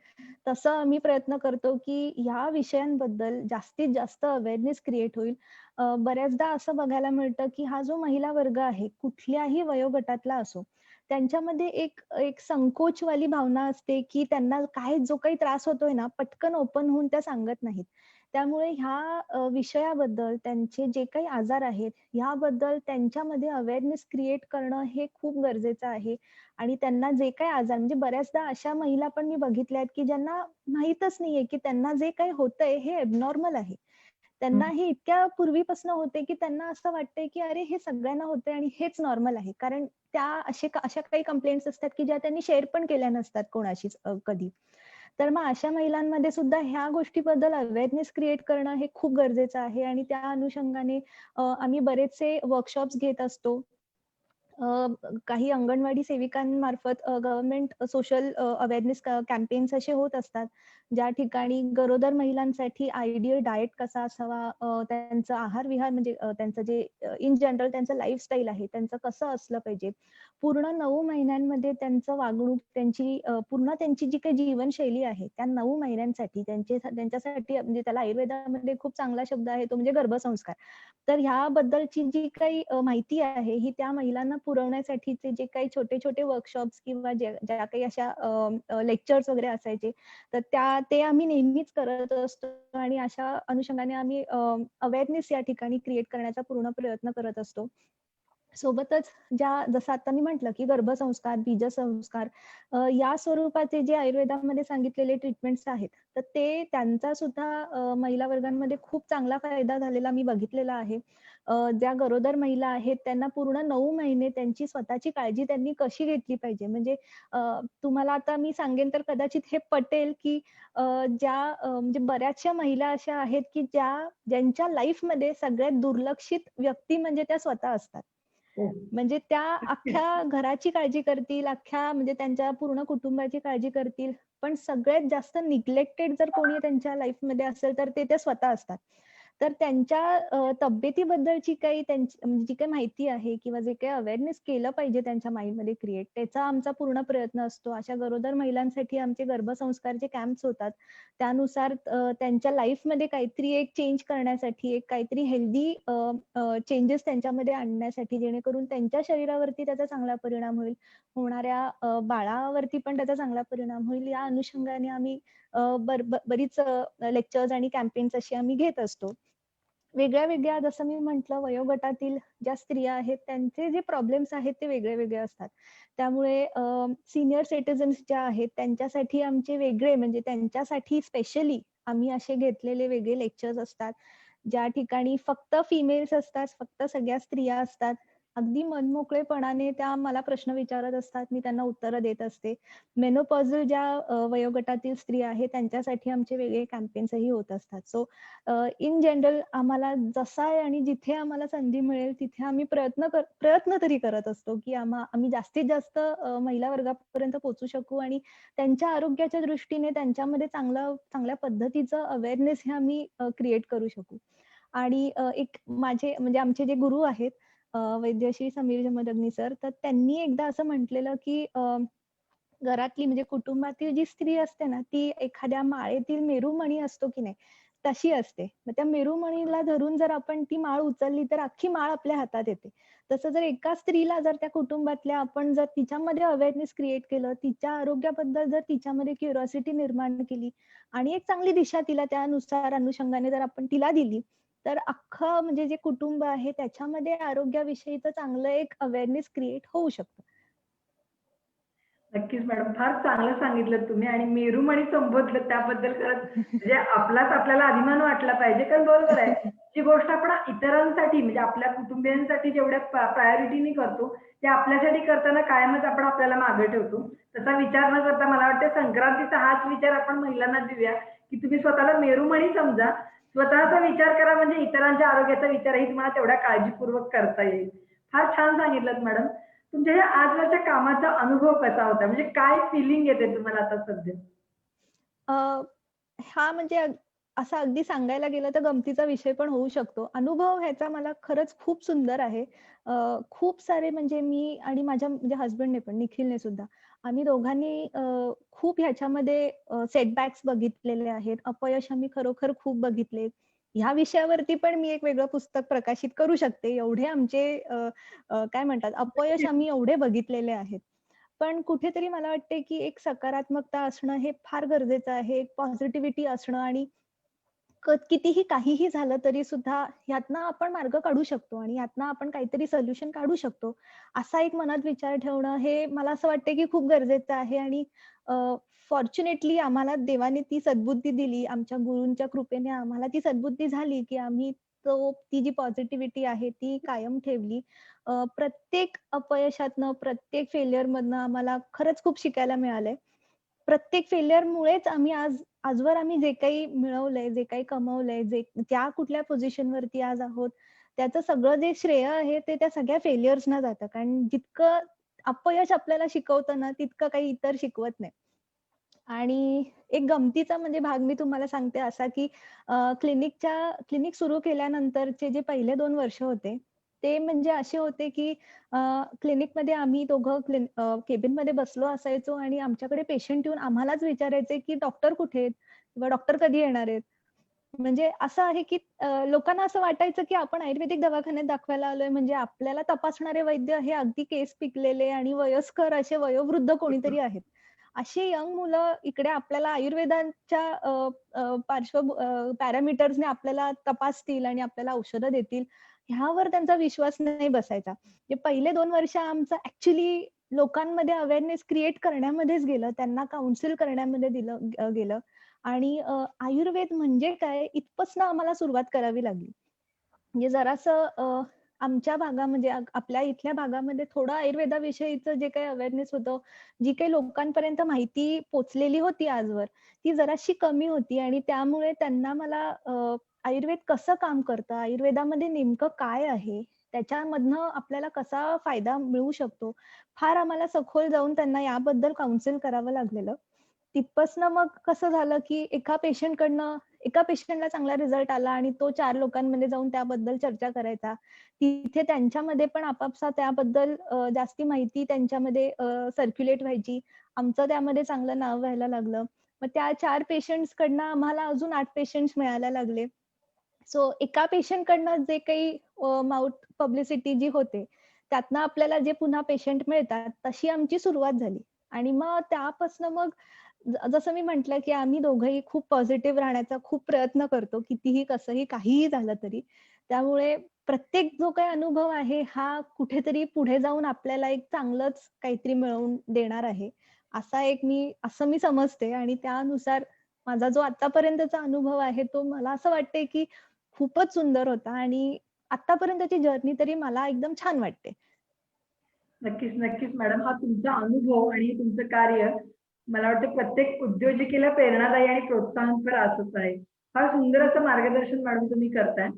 तसं आम्ही प्रयत्न करतो, की ह्या विषयांबद्दल जास्तीत जास्त अवेअरनेस क्रिएट होईल. बऱ्याचदा असं बघायला मिळतं, की हा जो महिला वर्ग आहे, कुठल्याही वयोगटातला असो, त्यांच्यामध्ये एक एक संकोचवाली भावना असते, की त्यांना जो काही त्रास होतोय ना, पटकन ओपन होऊन त्या सांगत नाहीत. त्यामुळे ह्या विषयाबद्दल त्यांचे जे काही आजार आहेत, ह्याबद्दल त्यांच्यामध्ये अवेअरनेस क्रिएट करणं हे खूप गरजेचं आहे. आणि त्यांना जे काही आजार म्हणजे बऱ्याचदा अशा महिला पण मी बघितल्या आहेत, की ज्यांना माहीतच नाहीये, की त्यांना जे काही होतंय हे एबनॉर्मल आहे. त्यांना हे इतक्या पूर्वीपासून होते, की त्यांना असं वाटतंय, की अरे हे सगळ्यांना होतंय आणि हेच नॉर्मल आहे. कारण त्या अशा काही कंप्लेंट्स असतात, की ज्या त्यांनी शेअर पण केल्या नसतात कोणाशीच कधी. तर मग अशा महिलांमध्ये सुद्धा ह्या गोष्टीबद्दल अवेअरनेस क्रिएट करणं हे खूप गरजेचं आहे आणि त्या अनुषंगाने आम्ही बरेचसे वर्कशॉप्स घेत असतो. काही अंगणवाडी सेविकांमार्फत गव्हर्नमेंट सोशल अवेअरनेस कॅम्पेन्स असे होत असतात. ज्या ठिकाणी गरोदर महिलांसाठी आयडियल डाएट कसा असावा, त्यांचं आहार-विहार म्हणजे त्यांचं जे इन जनरल त्यांचं लाईफस्टाईल आहे, त्यांचं कसं असलं पाहिजे. पूर्ण 9 महिन्यांमध्ये त्यांचं वागणूक, पूर्ण त्यांची जी काही जीवनशैली आहे, त्या 9 महिन्यांसाठी त्यांच्यासाठी म्हणजे त्याला आयुर्वेदामध्ये खूप चांगला शब्द आहे, तो म्हणजे गर्भसंस्कार. तर ह्याबद्दलची जी काही माहिती आहे, ही त्या महिलांना पुरवण्यासाठीचे जे काही छोटे-छोटे वर्कशॉप्स किंवा ज्या ज्या काही अशा लेक्चर्स वगैरे असायचे, तर ते आम्ही नेहमीच करत असतो आणि अशा अनुषंगाने आम्ही अवेअरनेस या ठिकाणी क्रिएट करण्याचा पूर्ण प्रयत्न करत असतो. सोबतच जसं आता मी म्हटलं, की गर्भसंस्कार, बीजसंस्कार या स्वरूपाचे जे आयुर्वेदामध्ये सांगितलेले ट्रीटमेंट्स आहेत, तर त्यांचा सुद्धा महिला वर्गांमध्ये खूप चांगला फायदा झालेला मी बघितलेला आहे. ज्या गरोदर महिला आहेत, त्यांना पूर्ण 9 महिने त्यांची स्वतःची काळजी त्यांनी कशी घेतली पाहिजे. म्हणजे अ, तुम्हाला आता मी सांगेन तर कदाचित हे पटेल, की म्हणजे बऱ्याचशा महिला अशा आहेत, की ज्यांच्या लाईफमध्ये सगळ्यात दुर्लक्षित व्यक्ती म्हणजे त्या स्वतः असतात. हो. म्हणजे त्या नक्कीच. अख्ख्या घराची काळजी करतील, अख्ख्या म्हणजे त्यांच्या पूर्ण कुटुंबाची काळजी करतील. पण सगळ्यात जास्त निग्लेक्टेड जर कोणी त्यांच्या लाईफमध्ये असेल, तर ते स्वतः असतात. तर त्यांच्या तब्येतीबद्दलची काही त्यांची म्हणजे जी काही माहिती आहे किंवा जे काही अवेअरनेस केलं पाहिजे त्यांच्या माइंडमध्ये क्रिएट, त्याचा आमचा पूर्ण प्रयत्न असतो. अशा गरोदर महिलांसाठी आमचे गर्भसंस्कारचे कॅम्प्स होतात. त्यानुसार त्यांच्या लाईफमध्ये काहीतरी एक चेंज करण्यासाठी, एक काहीतरी हेल्दी चेंजेस त्यांच्यामध्ये आणण्यासाठी, जेणेकरून त्यांच्या शरीरावरती त्याचा चांगला परिणाम होईल. होणाऱ्या बाळावरती पण त्याचा चांगला परिणाम होईल. या अनुषंगाने आम्ही बरीच लेक्चर्स आणि कॅम्पेन्स अशी आम्ही घेत असतो. वेगळ्या-वेगळ्या जसं मी म्हटलं वयोगटातील ज्या स्त्रिया आहेत, त्यांचे जे प्रॉब्लेम्स आहेत ते वेगळे-वेगळे असतात. त्यामुळे सीनियर सिटिझन्स ज्या आहेत त्यांच्यासाठी आमचे वेगळे म्हणजे त्यांच्यासाठी स्पेशली आम्ही असे घेतलेले वेगळे लेक्चर्स असतात. ज्या ठिकाणी फक्त फिमेल्स असतात, फक्त सगळ्या स्त्रिया असतात. अगदी मनमोकळेपणाने त्या मला प्रश्न विचारत असतात. मी त्यांना उत्तरं देत असते. मेनोपॉजल ज्या वयोगटातील स्त्रिया आहेत त्यांच्यासाठी आमचे वेगळे कॅम्पेन्सही होत असतात. सो इन जनरल आम्हाला जसा आहे आणि जिथे आम्हाला संधी मिळेल तिथे आम्ही प्रयत्न तरी करत असतो, की आम्ही जास्तीत जास्त महिला वर्गापर्यंत पोहोचू शकू आणि त्यांच्या आरोग्याच्या दृष्टीने त्यांच्यामध्ये चांगल्या पद्धतीचं अवेअरनेस हे आम्ही क्रिएट करू शकू. आणि एक माझे म्हणजे आमचे जे गुरु आहेत वैद्य श्री समीर जमदग्नी सर, तर त्यांनी एकदा असं म्हटलेलं, की घरातली म्हणजे कुटुंबातील जी स्त्री असते ना, ती एखाद्या माळेतील मेरुमणी असतो की नाही, तशी असते. मग त्या मेरुमणीला धरून जर आपण ती माळ उचलली, तर अख्खी माळ आपल्या हातात येते. तसं जर एका स्त्रीला जर त्या कुटुंबातल्या आपण जर तिच्यामध्ये अवेअरनेस क्रिएट केलं, तिच्या आरोग्याबद्दल जर तिच्यामध्ये क्युरिओसिटी निर्माण केली आणि एक चांगली दिशा तिला त्यानुसार अनुषंगाने जर आपण तिला दिली, तर अख्खं म्हणजे जे कुटुंब आहे त्याच्यामध्ये आरोग्याविषयीचं चांगलं एक अवेअरनेस क्रिएट होऊ शकतं. नक्कीच मॅडम. फार चांगलं सांगितलंत तुम्ही आणि मेरुमणी संबोधलं त्याबद्दल खरंच म्हणजे आपलाच आपल्याला अभिमान वाटला पाहिजे. कारण बरोबर आहे, जी गोष्ट आपण इतरांसाठी म्हणजे आपल्या कुटुंबियांसाठी जेवढ्या प्रायोरिटीने करतो, ते आपल्यासाठी करताना कायमच आपण आपल्याला मागे ठेवतो. तसा विचार न करता मला वाटतं संक्रांतीचा हाच विचार आपण महिलांना देऊया, की तुम्ही स्वतःला मेरुमणी समजा. स्वतःचा विचार करा म्हणजे इतरांच्या आरोग्याचा विचारही तुम्हाला तेवढ्या काळजीपूर्वक करता येईल. फार छान सांगितलंत मॅडम. तुमच्या या आजवरच्या कामाचा अनुभव कसा होता? म्हणजे काय फीलिंग येते तुम्हाला आता सध्या? अ, हा म्हणजे असा अगदी सांगायला गेलं तर गमतीचा विषय पण होऊ शकतो. अनुभव ह्याचा मला खरंच खूप सुंदर आहे. खूप सारे म्हणजे मी आणि माझ्या म्हणजे हसबँडने पण, निखिलने सुद्धा, आम्ही दोघांनी खूप ह्याच्यामध्ये सेटबॅक्स बघितलेले आहेत. अपयश आम्ही खरोखर खूप बघितले. ह्या विषयावरती पण मी एक वेगळं पुस्तक प्रकाशित करू शकते. एवढे आमचे काय म्हणतात अपयश आम्ही एवढे बघितलेले आहेत. पण कुठेतरी मला वाटते, की एक सकारात्मकता असणं हे फार गरजेचं आहे. एक पॉझिटिव्हिटी असणं आणि कितीही काहीही झालं तरी सुद्धा ह्यातनं आपण मार्ग काढू शकतो आणि ह्यातनं आपण काहीतरी सोल्युशन काढू शकतो. असा एक मनात विचार ठेवणं हे मला असं वाटतं, की खूप गरजेचं आहे आणि फॉर्च्युनेटली आम्हाला देवाने ती सद्बुद्धी दिली. आमच्या गुरूंच्या कृपेने आम्हाला ती सद्बुद्धी झाली, की आम्ही ती जी पॉझिटिव्हिटी आहे ती कायम ठेवली. प्रत्येक अपयशातनं, प्रत्येक फेल्युअरमधनं आम्हाला खरंच खूप शिकायला मिळालंय. प्रत्येक फेल्युअरमुळेच आम्ही आजवर आम्ही जे काही मिळवलंय, जे काही कमवलंय, ज्या कुठल्या पोझिशनवरती आज आहोत, त्याचं सगळं जे श्रेय आहे ते त्या सगळ्या फेल्युअर्सना जातं. कारण जितकं अपयश आपल्याला शिकवतं ना, तितकं काही इतर शिकवत नाही. आणि एक गमतीचा म्हणजे भाग मी तुम्हाला सांगते असा, की क्लिनिक सुरू केल्यानंतरचे जे पहिले 2 वर्ष होते, ते म्हणजे असे होते, की क्लिनिकमध्ये आम्ही दोघं केबिनमध्ये बसलो असायचो आणि आमच्याकडे पेशंट येऊन आम्हालाच विचारायचे, की "डॉक्टर कुठे आहेत? किंवा डॉक्टर कधी येणार आहेत?" म्हणजे असं आहे, की लोकांना असं वाटायचं, की आपण आयुर्वेदिक दवाखान्यात दाखवायला आलोय म्हणजे आपल्याला तपासणारे वैद्य हे अगदी केस पिकलेले आणि वयस्कर असे वयोवृद्ध कोणीतरी आहेत. अशी यंग मुलं इकडे आपल्याला आयुर्वेदाच्या पॅरामीटर्सने आपल्याला तपासतील आणि आपल्याला औषधं देतील, ह्यावर त्यांचा विश्वास नाही बसायचा. हे पहिले 2 वर्ष आमचं ॲक्चुअली लोकांमध्ये अवेअरनेस क्रिएट करण्यामध्येच गेलं. त्यांना काउन्सिल करण्यामध्ये गेलं आणि आयुर्वेद म्हणजे काय इथपासनं आम्हाला सुरुवात करावी लागली. म्हणजे जरासं आमच्या भागामध्ये आपल्या इथल्या भागामध्ये थोडं आयुर्वेदाविषयीचं जे काही अवेअरनेस होतं, जी काही लोकांपर्यंत माहिती पोहोचलेली होती आजवर, ती जराशी कमी होती आणि त्यामुळे त्यांना मला आयुर्वेद कसं काम करतं, आयुर्वेदामध्ये नेमकं काय आहे, त्याच्यामधनं आपल्याला कसा फायदा मिळू शकतो, फार आम्हाला सखोल जाऊन त्यांना याबद्दल काउन्सिल करावं लागलेलं. तिथपासनं मग कसं झालं, की एका पेशंटकडनं एका पेशंटला चांगला रिझल्ट आला आणि तो 4 लोकांमध्ये जाऊन त्याबद्दल चर्चा करायचा. तिथे त्यांच्यामध्ये पण आपापसात त्याबद्दल जास्ती माहिती त्यांच्यामध्ये सर्क्युलेट व्हायची. आमचं त्यामध्ये चांगलं नाव व्हायला लागलं. मग त्या 4 पेशंट्सकडनं आम्हाला अजून 8 पेशंट्स मिळायला लागले. सो एका पेशंटकडनं जे काही माउथ पब्लिसिटी जी होते, त्यातनं आपल्याला जे पुन्हा पेशंट मिळतात, तशी आमची सुरुवात झाली. आणि मग त्यापासनं मग जसं मी म्हटलं, की आम्ही दोघंही खूप पॉझिटिव्ह राहण्याचा खूप प्रयत्न करतो, कितीही, कसंही, काहीही झालं तरी. त्यामुळे प्रत्येक जो काही अनुभव आहे, हा कुठेतरी पुढे जाऊन आपल्याला एक चांगलंच काहीतरी मिळवून देणार आहे. असं मी समजते आणि त्यानुसार माझा जो आत्तापर्यंतचा अनुभव आहे, तो मला असं वाटतंय, की खूपच सुंदर होता आणि आत्तापर्यंतची जर्नी तरी मला एकदम छान वाटते. नक्कीच, नक्कीच मॅडम. हा तुमचा अनुभव आणि तुमचं कार्य मला वाटतं प्रत्येक उद्योजकीला प्रेरणादायी आणि प्रोत्साहनपर असंच आहे. फार सुंदर असं मार्गदर्शन मॅडम तुम्ही करताय.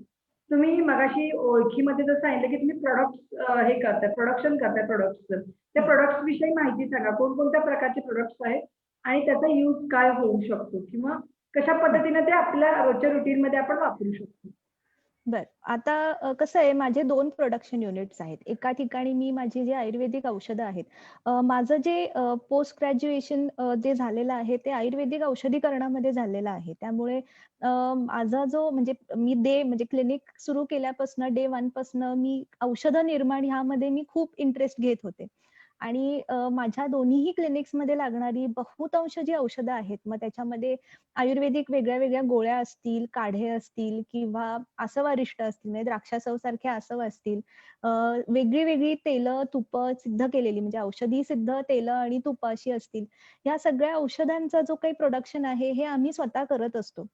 तुम्ही मगाशी ओळखीमध्ये जसं सांगितलं, की तुम्ही हे करताय, प्रोडक्शन करताय प्रॉडक्ट्सचं. त्या हं. प्रॉडक्ट्स विषयी माहिती सांगा. कोणकोणत्या प्रकारचे प्रॉडक्ट्स आहेत आणि त्याचा यूज काय होऊ शकतो किंवा कशा हं. पद्धतीने ते आपल्या रोजच्या रुटीनमध्ये आपण वापरू शकतो? बरं. आता कसं आहे, माझे 2 प्रोडक्शन युनिट्स आहेत. एका ठिकाणी मी माझी जी आयुर्वेदिक औषधं आहेत, माझं जे पोस्ट ग्रॅज्युएशन जे झालेलं आहे, ते आयुर्वेदिक औषधीकरणामध्ये झालेलं आहे. त्यामुळे माझा जो म्हणजे म्हणजे क्लिनिक सुरू केल्यापासून डे 1 पासनं मी औषधं निर्माण ह्यामध्ये मी खूप इंटरेस्ट घेत होते. आणि माझ्या दोन्हीही क्लिनिक्समध्ये लागणारी बहुतांश जी औषधं आहेत, मग त्याच्यामध्ये आयुर्वेदिक वेगळ्या-वेगळ्या गोळ्या असतील, काढे असतील किंवा आसवारिष्ट असतील, म्हणजे द्राक्षासव सारख्या आसव असतील. अ, वेगळी-वेगळी तेलं, तुपं सिद्ध केलेली म्हणजे औषधी सिद्ध तेलं आणि तुपं अशी असतील. ह्या सगळ्या औषधांचा जो काही प्रोडक्शन आहे, हे आम्ही स्वतः करत असतो.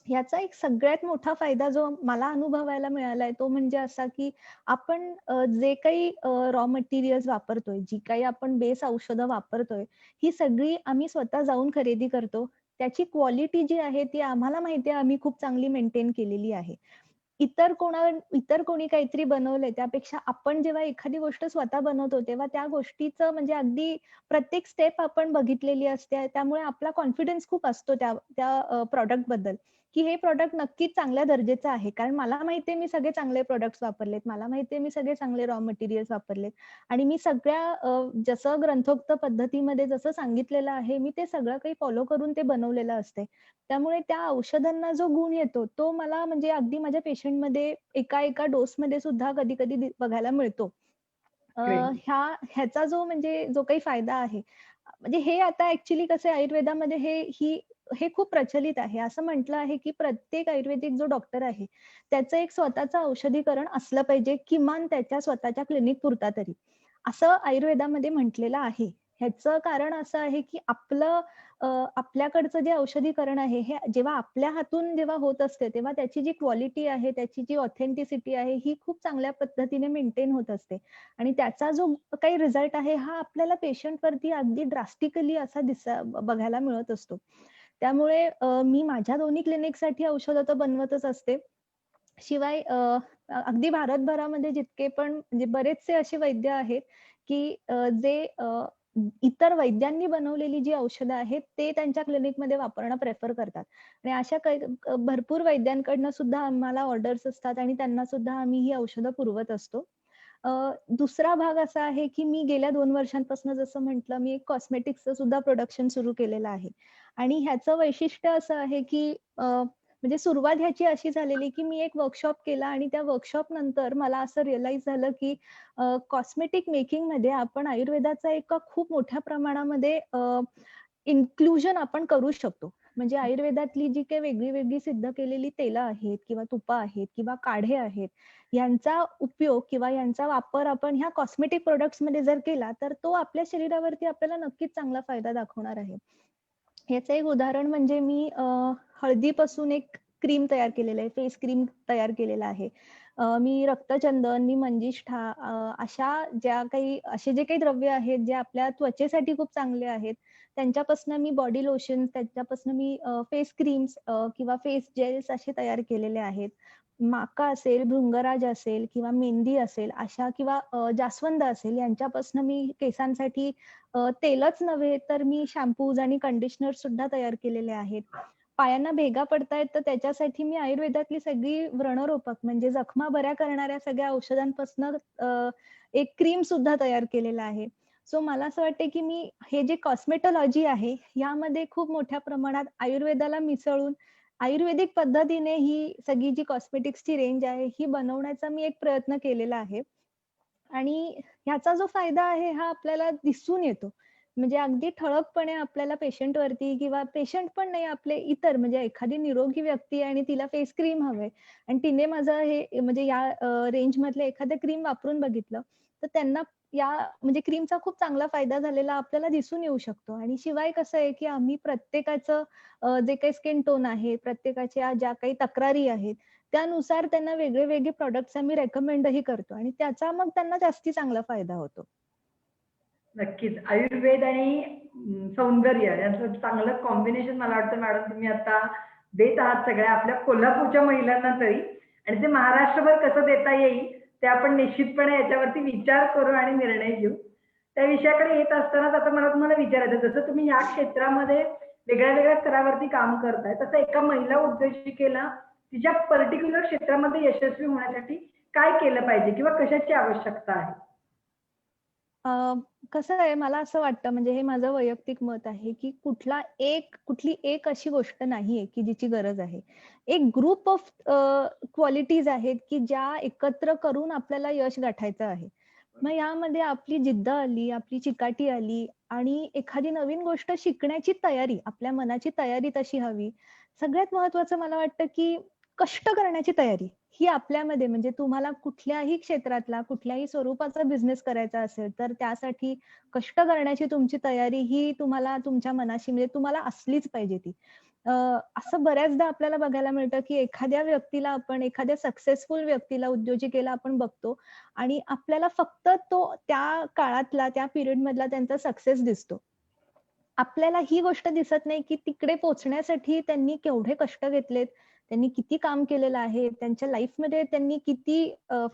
ह्याचा एक सगळ्यात मोठा फायदा जो मला अनुभवायला मिळालाय, तो म्हणजे असा, की आपण जे काही रॉ मटेरियल्स वापरतोय, जी काही आपण बेस औषधं वापरतोय, ही सगळी आम्ही स्वतः जाऊन खरेदी करतो. त्याची क्वालिटी जी आहे, ती आम्हाला माहिती आहे, आम्ही खूप चांगली मेंटेन केलेली आहे. इतर कोणी काहीतरी बनवलंय त्यापेक्षा आपण जेव्हा एखादी गोष्ट स्वतः बनवतो, तेव्हा त्या गोष्टीचं म्हणजे अगदी प्रत्येक स्टेप आपण बघितलेली असते. त्यामुळे आपला कॉन्फिडन्स खूप असतो त्या त्या प्रॉडक्टबद्दल, की हे प्रॉडक्ट नक्कीच चांगल्या दर्जाचं आहे. कारण मला माहिती आहे मी सगळे चांगले प्रॉडक्ट्स वापरलेत. मला माहिती आहे मी सगळे चांगले रॉ मटेरियल्स वापरलेत आणि मी सगळ्या जसं ग्रंथोक्त पद्धतीमध्ये जसं सांगितलेलं आहे, मी ते सगळं काही फॉलो करून ते बनवलेलं असते. त्यामुळे त्या औषधांना जो गुण येतो, तो मला म्हणजे अगदी माझ्या पेशंटमध्ये एका डोसमध्ये सुद्धा कधी-कधी बघायला मिळतो. अ, ग्रेट. ह्याचा जो म्हणजे जो काही फायदा आहे, म्हणजे हे आता ॲक्चुअली कसं आहे आयुर्वेदामध्ये हे खूप प्रचलित आहे. असं म्हटलं आहे, की प्रत्येक आयुर्वेदिक जो डॉक्टर आहे, त्याचं एक स्वतःचं औषधीकरण असलं पाहिजे, किमान त्याच्या स्वतःच्या क्लिनिक पुरता तरी. असं आयुर्वेदामध्ये म्हटलेलं आहे. ह्याचं कारण असं आहे, की अ, आपल्याकडचं जे औषधीकरण आहे, हे जेव्हा आपल्या हातून जेव्हा होत असते, तेव्हा त्याची जी क्वालिटी आहे, त्याची जी ऑथेंटिसिटी आहे, ही खूप चांगल्या पद्धतीने मेंटेन होत असते. आणि त्याचा जो काही रिझल्ट आहे, हा आपल्याला पेशंटवरती अगदी ड्रास्टिकली असा बघायला मिळत असतो. त्यामुळे मी माझ्या दोन्ही क्लिनिकसाठी औषधं तर बनवतच असते. शिवाय अगदी भारतभरामध्ये जितके पण म्हणजे बरेचसे असे वैद्य आहेत, की जे इतर वैद्यांनी बनवलेली जी औषधं आहेत, ते त्यांच्या क्लिनिकमध्ये वापरणं प्रेफर करतात. आणि अशा काही भरपूर वैद्यांकडनं सुद्धा आम्हाला ऑर्डर्स असतात आणि त्यांना सुद्धा आम्ही ही औषधं पुरवत असतो. अ, दुसरा भाग असा आहे, की मी गेल्या 2 वर्षांपासून जसं म्हटलं, मी एक कॉस्मेटिक्सचं सुद्धा प्रोडक्शन सुरू केलेलं आहे. आणि ह्याचं वैशिष्ट्य असं आहे, की म्हणजे सुरुवात ह्याची अशी झालेली, की मी एक वर्कशॉप केला आणि त्या वर्कशॉप नंतर मला असं रिअलाईज झालं, की कॉस्मेटिक मेकिंगमध्ये आपण आयुर्वेदाचा एका खूप मोठ्या प्रमाणामध्ये इन्क्लुजन आपण करू शकतो. म्हणजे आयुर्वेदातली जी काही वेगळी-वेगळी सिद्ध केलेली तेलं आहेत किंवा तुपं आहेत किंवा काढे आहेत, यांचा उपयोग किंवा यांचा वापर आपण ह्या कॉस्मेटिक प्रॉडक्ट्समध्ये जर केला, तर तो आपल्या शरीरावरती आपल्याला नक्कीच चांगला फायदा दाखवणार आहे. याचं एक उदाहरण म्हणजे मी हळदीपासून एक क्रीम तयार केलेलं आहे, फेस क्रीम तयार केलेला आहे. मी रक्तचंदन, मी मंजिष्ठा असे जे काही द्रव्य आहेत, जे आपल्या त्वचेसाठी खूप चांगले आहेत, त्यांच्यापासून मी बॉडी लोशन, त्याच्यापासून मी फेस क्रीम्स किंवा फेस जेल्स असे तयार केलेले आहेत. माका असेल, भृंगराज असेल किंवा मेहंदी असेल अशा किंवा जास्वंद असेल यांच्यापासून मी केसांसाठी तेलच नव्हे तर मी शॅम्पूज आणि कंडिशनर सुद्धा तयार केलेले आहेत. पायांना भेगा पडतायत, तर त्याच्यासाठी मी आयुर्वेदातली सगळी व्रणरोपक म्हणजे जखमा बऱ्या करणाऱ्या सगळ्या औषधांपासून एक क्रीम सुद्धा तयार केलेला आहे. सो मला असं वाटतंय, की मी हे जे कॉस्मेटॉलॉजी आहे, यामध्ये खूप मोठ्या प्रमाणात आयुर्वेदाला मिसळून आयुर्वेदिक पद्धतीने ही सगळी जी कॉस्मेटिक्सची रेंज आहे, ही बनवण्याचा मी एक प्रयत्न केलेला आहे. आणि ह्याचा जो फायदा आहे हा आपल्याला दिसून येतो. म्हणजे अगदी ठळकपणे आपल्याला पेशंटवरती किंवा पेशंट पण नाही आपले इतर म्हणजे एखादी निरोगी व्यक्ती आहे आणि तिला फेस क्रीम हवंय आणि तिने माझं हे म्हणजे या रेंजमधलं एखादं क्रीम वापरून बघितलं, तर त्यांना या म्हणजे क्रीमचा खूप चांगला फायदा झालेला आपल्याला दिसून येऊ शकतो. आणि शिवाय कसं आहे, की आम्ही प्रत्येकाचं जे काही स्किन टोन आहे, प्रत्येकाच्या ज्या काही तक्रारी आहेत, त्यानुसार त्यांना वेगळे-वेगळे प्रॉडक्ट्स आम्ही रेकमेंडही करतो आणि त्याचा मग त्यांना जास्ती चांगला फायदा होतो. नक्कीच. आयुर्वेद आणि सौंदर्य यांचं चांगलं कॉम्बिनेशन मला वाटतं मॅडम तुम्ही आता देत आहात सगळ्या आपल्या कोल्हापूरच्या महिलांना तरी आणि ते महाराष्ट्रभर कसं देता येईल ते आपण निश्चितपणे याच्यावरती विचार करू आणि निर्णय घेऊ. त्या विषयाकडे येत असतानाच आता मला तुम्हाला विचारायचं जसं तुम्ही या क्षेत्रामध्ये वेगळ्या-वेगळ्या स्तरावरती काम करताय, तसं एका महिला उद्योजकेला तिच्या पर्टिक्युलर क्षेत्रामध्ये यशस्वी होण्यासाठी काय केलं पाहिजे किंवा कशाची आवश्यकता आहे? अ, कसं आहे मला असं वाटतं म्हणजे हे माझं वैयक्तिक मत आहे, की कुठली एक अशी गोष्ट नाहीये, की जिची गरज आहे. एक ग्रुप ऑफ क्वालिटीज आहेत, की ज्या एकत्र करून आपल्याला यश गाठायचं आहे. मग यामध्ये आपली जिद्द आली, आपली चिकाटी आली आणि एखादी नवीन गोष्ट शिकण्याची तयारी, आपल्या मनाची तयारी तशी हवी. सगळ्यात महत्त्वाचं मला वाटतं, की कष्ट करण्याची तयारी ही आपल्यामध्ये म्हणजे तुम्हाला कुठल्याही क्षेत्रातला, कुठल्याही स्वरूपाचा बिझनेस करायचा असेल, तर त्यासाठी कष्ट करण्याची तुमची तयारी ही तुम्हाला तुमच्या मनाशी म्हणजे तुम्हाला असलीच पाहिजे ती. अ, असं बऱ्याचदा आपल्याला बघायला मिळतं, की एखाद्या व्यक्तीला आपण एखाद्या सक्सेसफुल व्यक्तीला, उद्योजकेला आपण बघतो आणि आपल्याला फक्त तो त्या काळातला, त्या पिरियडमधला त्यांचा सक्सेस दिसतो. आपल्याला ही गोष्ट दिसत नाही, की तिकडे पोहोचण्यासाठी त्यांनी केवढे कष्ट घेतलेत, त्यांनी किती काम केलेलं आहे, त्यांच्या लाईफमध्ये त्यांनी किती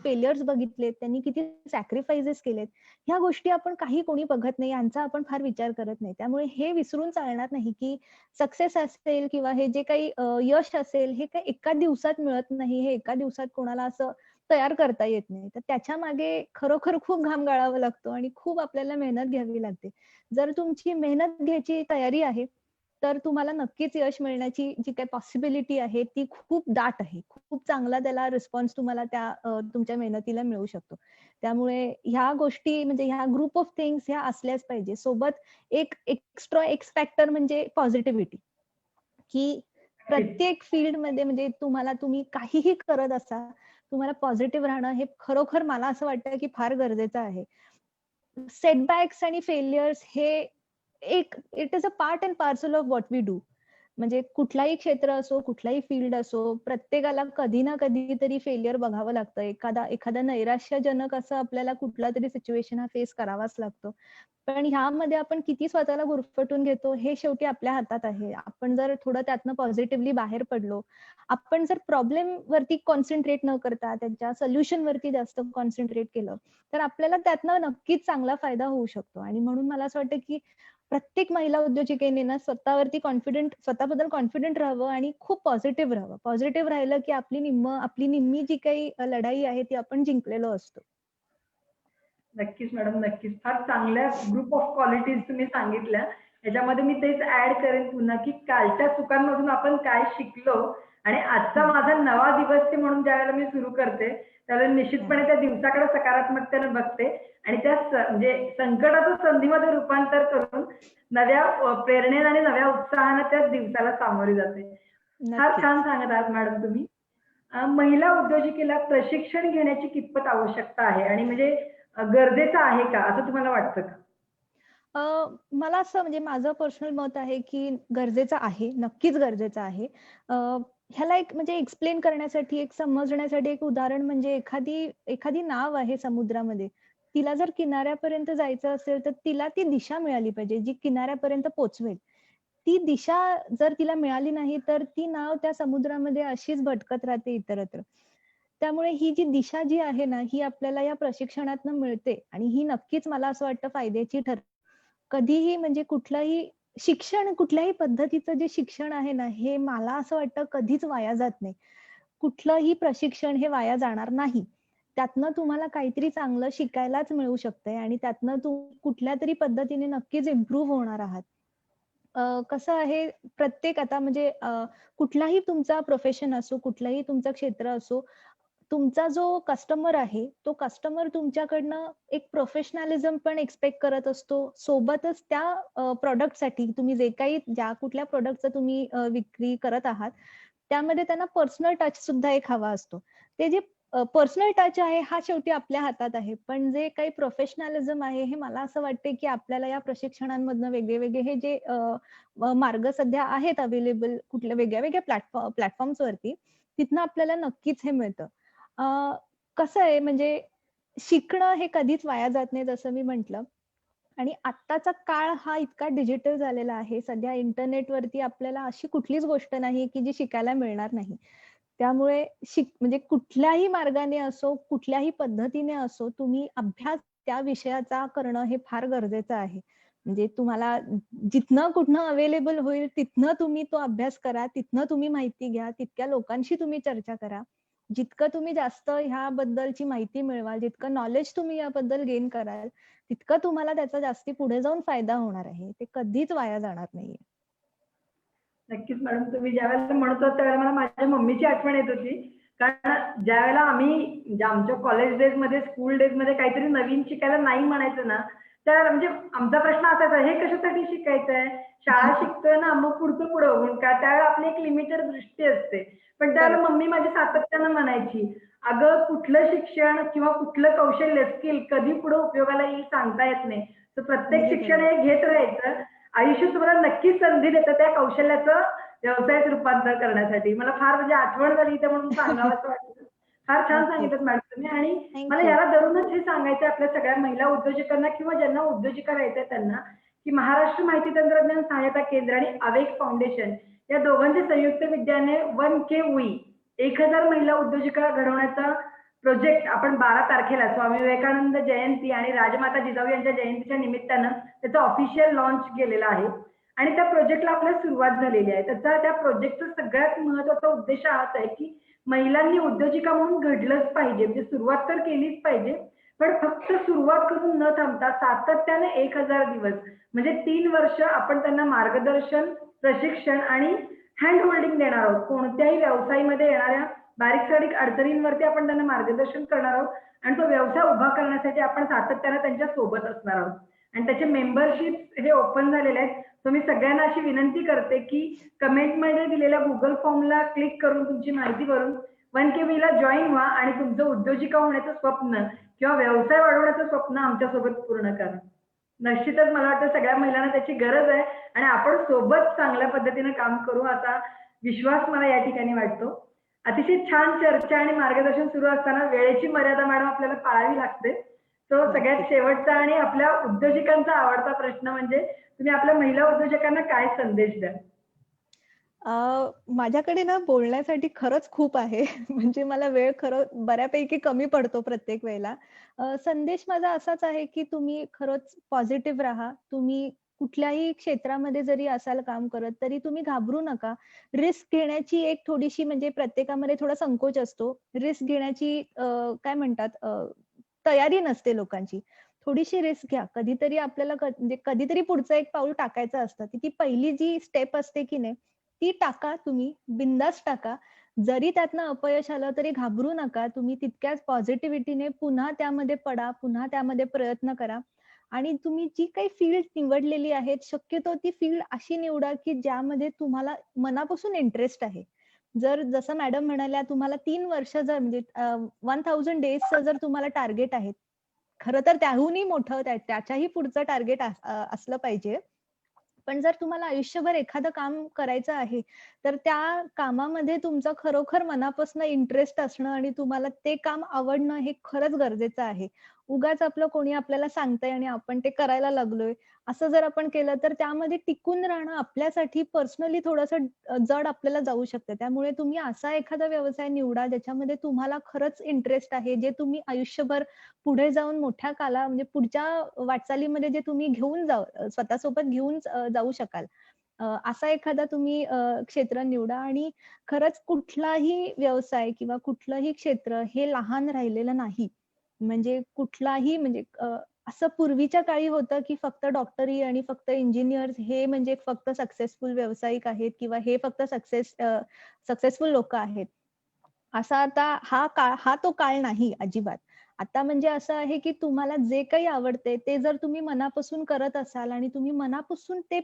फेल्युअर्स बघितलेत, त्यांनी किती सॅक्रिफाइसेस केलेत. ह्या गोष्टी आपण काही कोणी बघत नाही, यांचा आपण फार विचार करत नाही. त्यामुळे हे विसरून चालणार नाही, की सक्सेस असेल किंवा हे जे काही यश असेल, हे काही एका दिवसात मिळत नाही. हे एका दिवसात कोणाला असं तयार करता येत नाही. तर त्याच्यामागे खरोखर खूप घाम गाळावा लागतो आणि खूप आपल्याला मेहनत घ्यावी लागते. जर तुमची मेहनत घ्यायची तयारी आहे, तर तुम्हाला नक्कीच यश मिळण्याची जी काही पॉसिबिलिटी आहे, ती खूप दाट आहे. खूप चांगला त्याला रिस्पॉन्स तुम्हाला त्या तुमच्या मेहनतीला मिळू शकतो. त्यामुळे ह्या गोष्टी म्हणजे ह्या ग्रुप ऑफ थिंग्स ह्या असल्याच पाहिजे. सोबत एक एक्स्ट्रा एक्स फॅक्टर म्हणजे पॉझिटिव्हिटी, की नक्कीच. प्रत्येक फील्डमध्ये म्हणजे तुम्ही काहीही करत असा, तुम्हाला पॉझिटिव्ह राहणं हे खरोखर मला असं वाटतं, की फार गरजेचं आहे. सेटबॅक्स आणि फेल्युअर्स हे it is a part and parcel of what we do. म्हणजे कुठलाही क्षेत्र असो, कुठलाही फील्ड असो, प्रत्येकाला कधी ना कधीतरी फेल्युअर बघावं लागतं. एखादा नैराश्यजनक असं आपल्याला कुठलातरी सिच्युएशन हा फेस करावाच लागतो. पण ह्यामध्ये आपण किती स्वतःला गुरफटून घेतो हे शेवटी आपल्या हातात आहे. आपण जर थोडं त्यातनं पॉझिटिव्हली बाहेर पडलो, आपण जर प्रॉब्लेम वरती कॉन्सन्ट्रेट न करता त्याच्या सोल्युशन वरती जास्त कॉन्सन्ट्रेट केलं, तर आपल्याला त्यातनं नक्कीच चांगला फायदा होऊ शकतो. आणि म्हणून मला असं वाटतं, की प्रत्येक महिला उद्योजकेने ना स्वतःबद्दल कॉन्फिडंट राहावं आणि खूप पॉझिटिव्ह राहावं. पॉझिटिव्ह राहिलं, की आपली निम्मी जी काही लढाई आहे ती आपण जिंकलेलो असतो. नक्कीच मॅडम, नक्कीच. फार चांगल्या ग्रुप ऑफ क्वालिटीज तुम्ही सांगितल्या. ह्याच्यामध्ये मी तेच ॲड करेन पुन्हा, की कालच्या चुकांमधून आपण काय शिकलो आणि आजचा हं, माझा नवा दिवस आहे म्हणून ज्यावेळेला मी सुरू करते, त्यावेळेला हं. निश्चितपणे त्या दिवसाकडे सकारात्मकतेने बघते आणि त्या म्हणजे संकटाचं संधीमध्ये रूपांतर करून नव्या प्रेरणेने आणि नव्या उत्साहाने त्या दिवसाला सामोरी जाते. फार छान नक्कीच. सांगत आहात मॅडम तुम्ही. महिला उद्योजकीला प्रशिक्षण घेण्याची कितपत आवश्यकता आहे आणि म्हणजे गरजेचं आहे का, असं तुम्हाला वाटतं का? अ, मला असं म्हणजे माझं पर्सनल मत आहे, की गरजेचं आहे. नक्कीच गरजेचं आहे. अ, ह्याला एक म्हणजे एक्सप्लेन करण्यासाठी, एक समजण्यासाठी एक उदाहरण म्हणजे एखादी नाव आहे समुद्रामध्ये. तिला जर किनाऱ्यापर्यंत जायचं असेल, तर तिला ती दिशा मिळाली पाहिजे, जी किनाऱ्यापर्यंत पोहोचवेल. ती दिशा जर तिला मिळाली नाही, तर ती नाव त्या समुद्रामध्ये अशीच भटकत राहते इतरत्र. त्यामुळे ही जी दिशा जी आहे ना, ही आपल्याला या प्रशिक्षणातनं मिळते आणि ही नक्कीच मला असं वाटतं फायद्याची ठरते. कधीही म्हणजे कुठलाही शिक्षण, कुठल्याही पद्धतीचं जे शिक्षण आहे ना, हे मला असं वाटतं कधीच वाया जात नाही. कुठलंही प्रशिक्षण हे वाया जाणार नाही. त्यातनं तुम्हाला काहीतरी चांगलं शिकायलाच मिळू शकतंय आणि त्यातनं कुठल्यातरी पद्धतीने नक्कीच इम्प्रूव्ह होणार आहात. कसं आहे, प्रत्येक आता म्हणजे कुठलाही तुमचा प्रोफेशन असो, कुठलंही तुमचं क्षेत्र असो, तुमचा जो कस्टमर आहे, तो कस्टमर तुमच्याकडनं एक प्रोफेशनॅलिझम पण एक्सपेक्ट करत असतो. सोबतच त्या प्रॉडक्टसाठी तुम्ही जे काही ज्या कुठल्या प्रॉडक्टचं तुम्ही विक्री करत आहात, त्यामध्ये त्यांना पर्सनल टच सुद्धा एक हवा असतो. ते जे पर्सनल टच आहे हा शेवटी आपल्या हातात आहे. पण जे काही प्रोफेशनॅलिझम आहे, हे मला असं वाटते, की आपल्याला या प्रशिक्षणांमधनं वेगळे-वेगळे हे जे मार्ग सध्या आहेत अवेलेबल कुठल्या वेगळ्या-वेगळ्या प्लॅटफॉर्म्सवरती, तिथनं आपल्याला नक्कीच हे मिळतं. अ, कसं आहे म्हणजे शिकणं हे कधीच वाया जात नाही जसं मी म्हटलं. आणि आत्ताचा काळ हा इतका डिजिटल झालेला आहे. सध्या इंटरनेटवरती आपल्याला अशी कुठलीच गोष्ट नाही, की जी शिकायला मिळणार नाही. त्यामुळे म्हणजे कुठल्याही मार्गाने असो, कुठल्याही पद्धतीने असो, तुम्ही अभ्यास त्या विषयाचा करणं हे फार गरजेचं आहे. म्हणजे तुम्हाला जिथनं कुठनं अवेलेबल होईल तिथनं तुम्ही तो अभ्यास करा, तिथनं तुम्ही माहिती घ्या, तितक्या लोकांशी तुम्ही चर्चा करा. जितकं तुम्ही जास्त ह्याबद्दलची माहिती मिळवाल, जितकं नॉलेज तुम्ही याबद्दल गेन कराल, तितकं तुम्हाला त्याचा जास्ती पुढे जाऊन फायदा होणार आहे. ते कधीच वाया जाणार नाहीये. नक्कीच मॅडम. तुम्ही ज्यावेळेला म्हणत होता त्यावेळेला मला माझ्या मम्मीची आठवण येत होती. कारण ज्यावेळेला आम्ही म्हणजे आमच्या कॉलेज डेजमध्ये, स्कूल डेजमध्ये काहीतरी नवीन शिकायला नाही म्हणायचं ना, तर म्हणजे आमचा प्रश्न असायचा, "हे कशासाठी शिकायचंय? शाळा शिकतोय ना, मग पुढचं पुढं बघून का?" त्यावेळेला आपली एक लिमिटेड दृष्टी असते. पण त्यावेळेला बरोबर. मम्मी माझी सातत्यानं म्हणायची, "अगं, कुठलं शिक्षण किंवा कुठलं कौशल्य, स्किल कधी पुढे उपयोगाला येईल सांगता येत नाही. तर प्रत्येक अगदी शिक्षण बरोबर. हे घेत राहायचं. आयुष्य तुम्हाला नक्कीच संधी देतं त्या कौशल्याचं व्यवसायात रूपांतर करण्यासाठी." मला फार म्हणजे आठवण झाली इथे म्हणून सांगावंसं वाटलं. फार छान नक्कीच. सांगितलं मॅडम तुम्ही. आणि मला थँक यू. याला धरूनच हे सांगायचं आहे आपल्या सगळ्या महिला उद्योजकांना किंवा ज्यांना उद्योजिका व्हायचंय त्यांना, की महाराष्ट्र माहिती तंत्रज्ञान सहायता केंद्र आणि अवेक फाउंडेशन या दोघांचे संयुक्त विद्याने 1K वी 1000 महिला उद्योजिका घडवण्याचा प्रोजेक्ट आपण 12 तारखेला स्वामी विवेकानंद जयंती आणि राजमाता जिजाऊ यांच्या जयंतीच्या निमित्तानं त्याचं ऑफिशियल लॉन्च केलेलं आहे. आणि त्या प्रोजेक्टला आपल्याला सुरुवात झालेली आहे. त्या प्रोजेक्टचा सगळ्यात महत्वाचा उद्देश हाच आहे, की महिलांनी उद्योजिका म्हणून घडलंच पाहिजे. म्हणजे सुरुवात तर केलीच पाहिजे. पण फक्त सुरुवात करून न थांबता सातत्याने 1000 दिवस म्हणजे 3 वर्ष आपण त्यांना मार्गदर्शन, प्रशिक्षण आणि हँड होल्डिंग देणार आहोत. कोणत्याही व्यवसायामध्ये येणाऱ्या बारीक-सारीक अडचणींवरती आपण त्यांना मार्गदर्शन करणार आहोत आणि तो व्यवसाय उभा करण्यासाठी आपण सातत्याने त्यांच्या सोबत असणार आहोत. आणि त्याचे मेंबरशिप हे ओपन झालेले आहेत. तर मी सगळ्यांना अशी विनंती करते, की कमेंटमध्ये दिलेल्या Google फॉर्मला क्लिक करून तुमची माहिती भरून 1KBला जॉइन व्हा आणि तुमचं उद्योजिका होण्याचं स्वप्न किंवा व्यवसाय वाढवण्याचं स्वप्न आमच्यासोबत पूर्ण करा. निश्चितच मला वाटतं सगळ्या महिलांना त्याची गरज आहे आणि आपण सोबत चांगल्या पद्धतीने काम करू असा विश्वास मला या ठिकाणी वाटतो. अतिशय छान चर्चा आणि मार्गदर्शन सुरू असताना वेळेची मर्यादा मॅडम आपल्याला पाळावी लागते. तो सगळ्यात नक्कीच. शेवटचा आणि आपल्या उद्योजकांचा आवडता प्रश्न म्हणजे तुम्ही आपल्या महिला उद्योजकांना काय संदेश द्याल? माझ्याकडे ना बोलण्यासाठी खरंच खूप आहे. म्हणजे मला वेळ खरं बऱ्यापैकी कमी पडतो प्रत्येक वेळेला. संदेश माझा असाच आहे, की तुम्ही खरंच पॉझिटिव्ह राहा. तुम्ही कुठल्याही क्षेत्रामध्ये जरी असाल काम करत, तरी तुम्ही घाबरू नका. रिस्क घेण्याची एक थोडीशी म्हणजे प्रत्येकामध्ये थोडा संकोच असतो. रिस्क घेण्याची काय म्हणतात तयारी नसते लोकांची. थोडीशी रिस्क घ्या. कधीतरी आपल्याला म्हणजे कधीतरी पुढचं एक पाऊल टाकायचं असतं. ती पहिली जी स्टेप असते की नाही, ती टाका तुम्ही, बिनधास्त टाका. जरी त्यातनं अपयश आलं तरी घाबरू नका. तुम्ही तितक्याच पॉझिटिव्हिटीने पुन्हा त्यामध्ये पडा, पुन्हा त्यामध्ये प्रयत्न करा आणि तुम्ही जी काही फील्ड निवडलेली आहे, शक्यतो ती फील्ड अशी निवडा, की ज्यामध्ये तुम्हाला मनापासून इंटरेस्ट आहे. जर जसं मॅडम म्हणाल्या तुम्हाला 3 वर्ष जर म्हणजे 1000 डेजचं जर तुम्हाला टार्गेट आहे. खरं तर त्याहूनही मोठं त्याच्याही पुढचं टार्गेट असलं पाहिजे. पण जर तुम्हाला आयुष्यभर एखादं काम करायचं आहे, तर त्या कामामध्ये तुमचं खरोखर मनापासून इंटरेस्ट असणं आणि तुम्हाला ते काम आवडणं हे खरंच गरजेचं आहे. उगाच आपलं कोणी आपल्याला सांगतंय आणि आपण ते करायला लागलोय, असं जर आपण केलं तर त्यामध्ये टिकून राहणं आपल्यासाठी पर्सनली थोडंसं जड आपल्याला जाऊ शकतं. त्यामुळे तुम्ही असा एखादा व्यवसाय निवडा ज्याच्यामध्ये तुम्हाला खरंच इंटरेस्ट आहे, जे तुम्ही आयुष्यभर पुढे जाऊन मोठ्या म्हणजे पुढच्या वाटचालीमध्ये जे तुम्ही स्वतःसोबत घेऊन जाऊ शकाल. असा एखादा तुम्ही क्षेत्र निवडा आणि खरंच कुठलाही व्यवसाय किंवा कुठलंही क्षेत्र हे लहान राहिलेलं नाही. म्हणजे कुठलाही म्हणजे असं पूर्वीच्या काळी होतं, की फक्त डॉक्टरी आणि फक्त इंजिनिअर्स हे म्हणजे फक्त सक्सेसफुल व्यावसायिक आहेत किंवा हे फक्त सक्सेसफुल लोकं आहेत. असा आता हा तो काळ नाही अजिबात. आता म्हणजे असं आहे, की तुम्हाला जे काही आवडते ते जर तुम्ही मनापासून करत असाल आणि तुम्ही मनापासून ते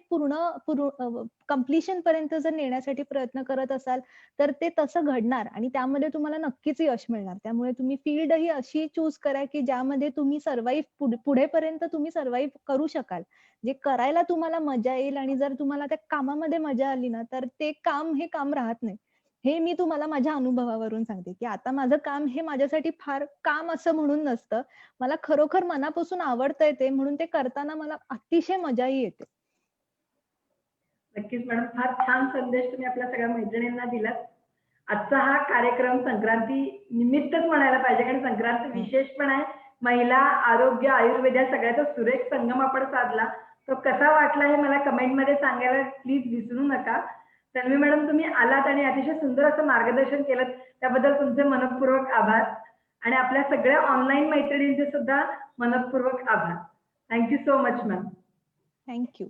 कंप्लीशन पर्यंत जर नेण्यासाठी प्रयत्न करत असाल, तर ते तसं घडणार आणि त्यामध्ये तुम्हाला नक्कीच यश मिळणार. त्यामुळे तुम्ही फील्ड ही अशी चूज करा, की ज्यामध्ये तुम्ही पुढेपर्यंत तुम्ही सर्व्हाईव्ह करू शकाल. जे करायला तुम्हाला मजा येईल आणि जर तुम्हाला त्या कामामध्ये मजा आली ना, तर ते काम हे काम राहत नाही. हे मी तुम्हाला माझ्या अनुभवावरून सांगते, की आता माझं काम हे माझ्यासाठी फार काम असं म्हणून नसतं. मला खरोखर मनापासून आवडतंय ते म्हणून ते करताना मला अतिशय मजाही येते. नक्कीच मॅडम. फार छान संदेश तुम्ही आपल्या सगळ्या मैत्रिणींना दिलात. आजचा हा कार्यक्रम संक्रांती निमित्तच म्हणायला पाहिजे, कारण संक्रांत हं. विशेष पण आहे. महिला, आरोग्य, आयुर्वेद या सगळ्याचा सुरेख संगम आपण साधला. तो कसा वाटला हे मला कमेंटमध्ये सांगायला प्लीज विसरू नका. तन्वी मॅडम, तुम्ही आलात आणि अतिशय सुंदर असं मार्गदर्शन केलं, त्याबद्दल तुमचे मनःपूर्वक आभार. आणि आपल्या सगळ्या ऑनलाईन मैत्रिणींचे सुद्धा मनःपूर्वक आभार. Thank so much ma'am. Thank you.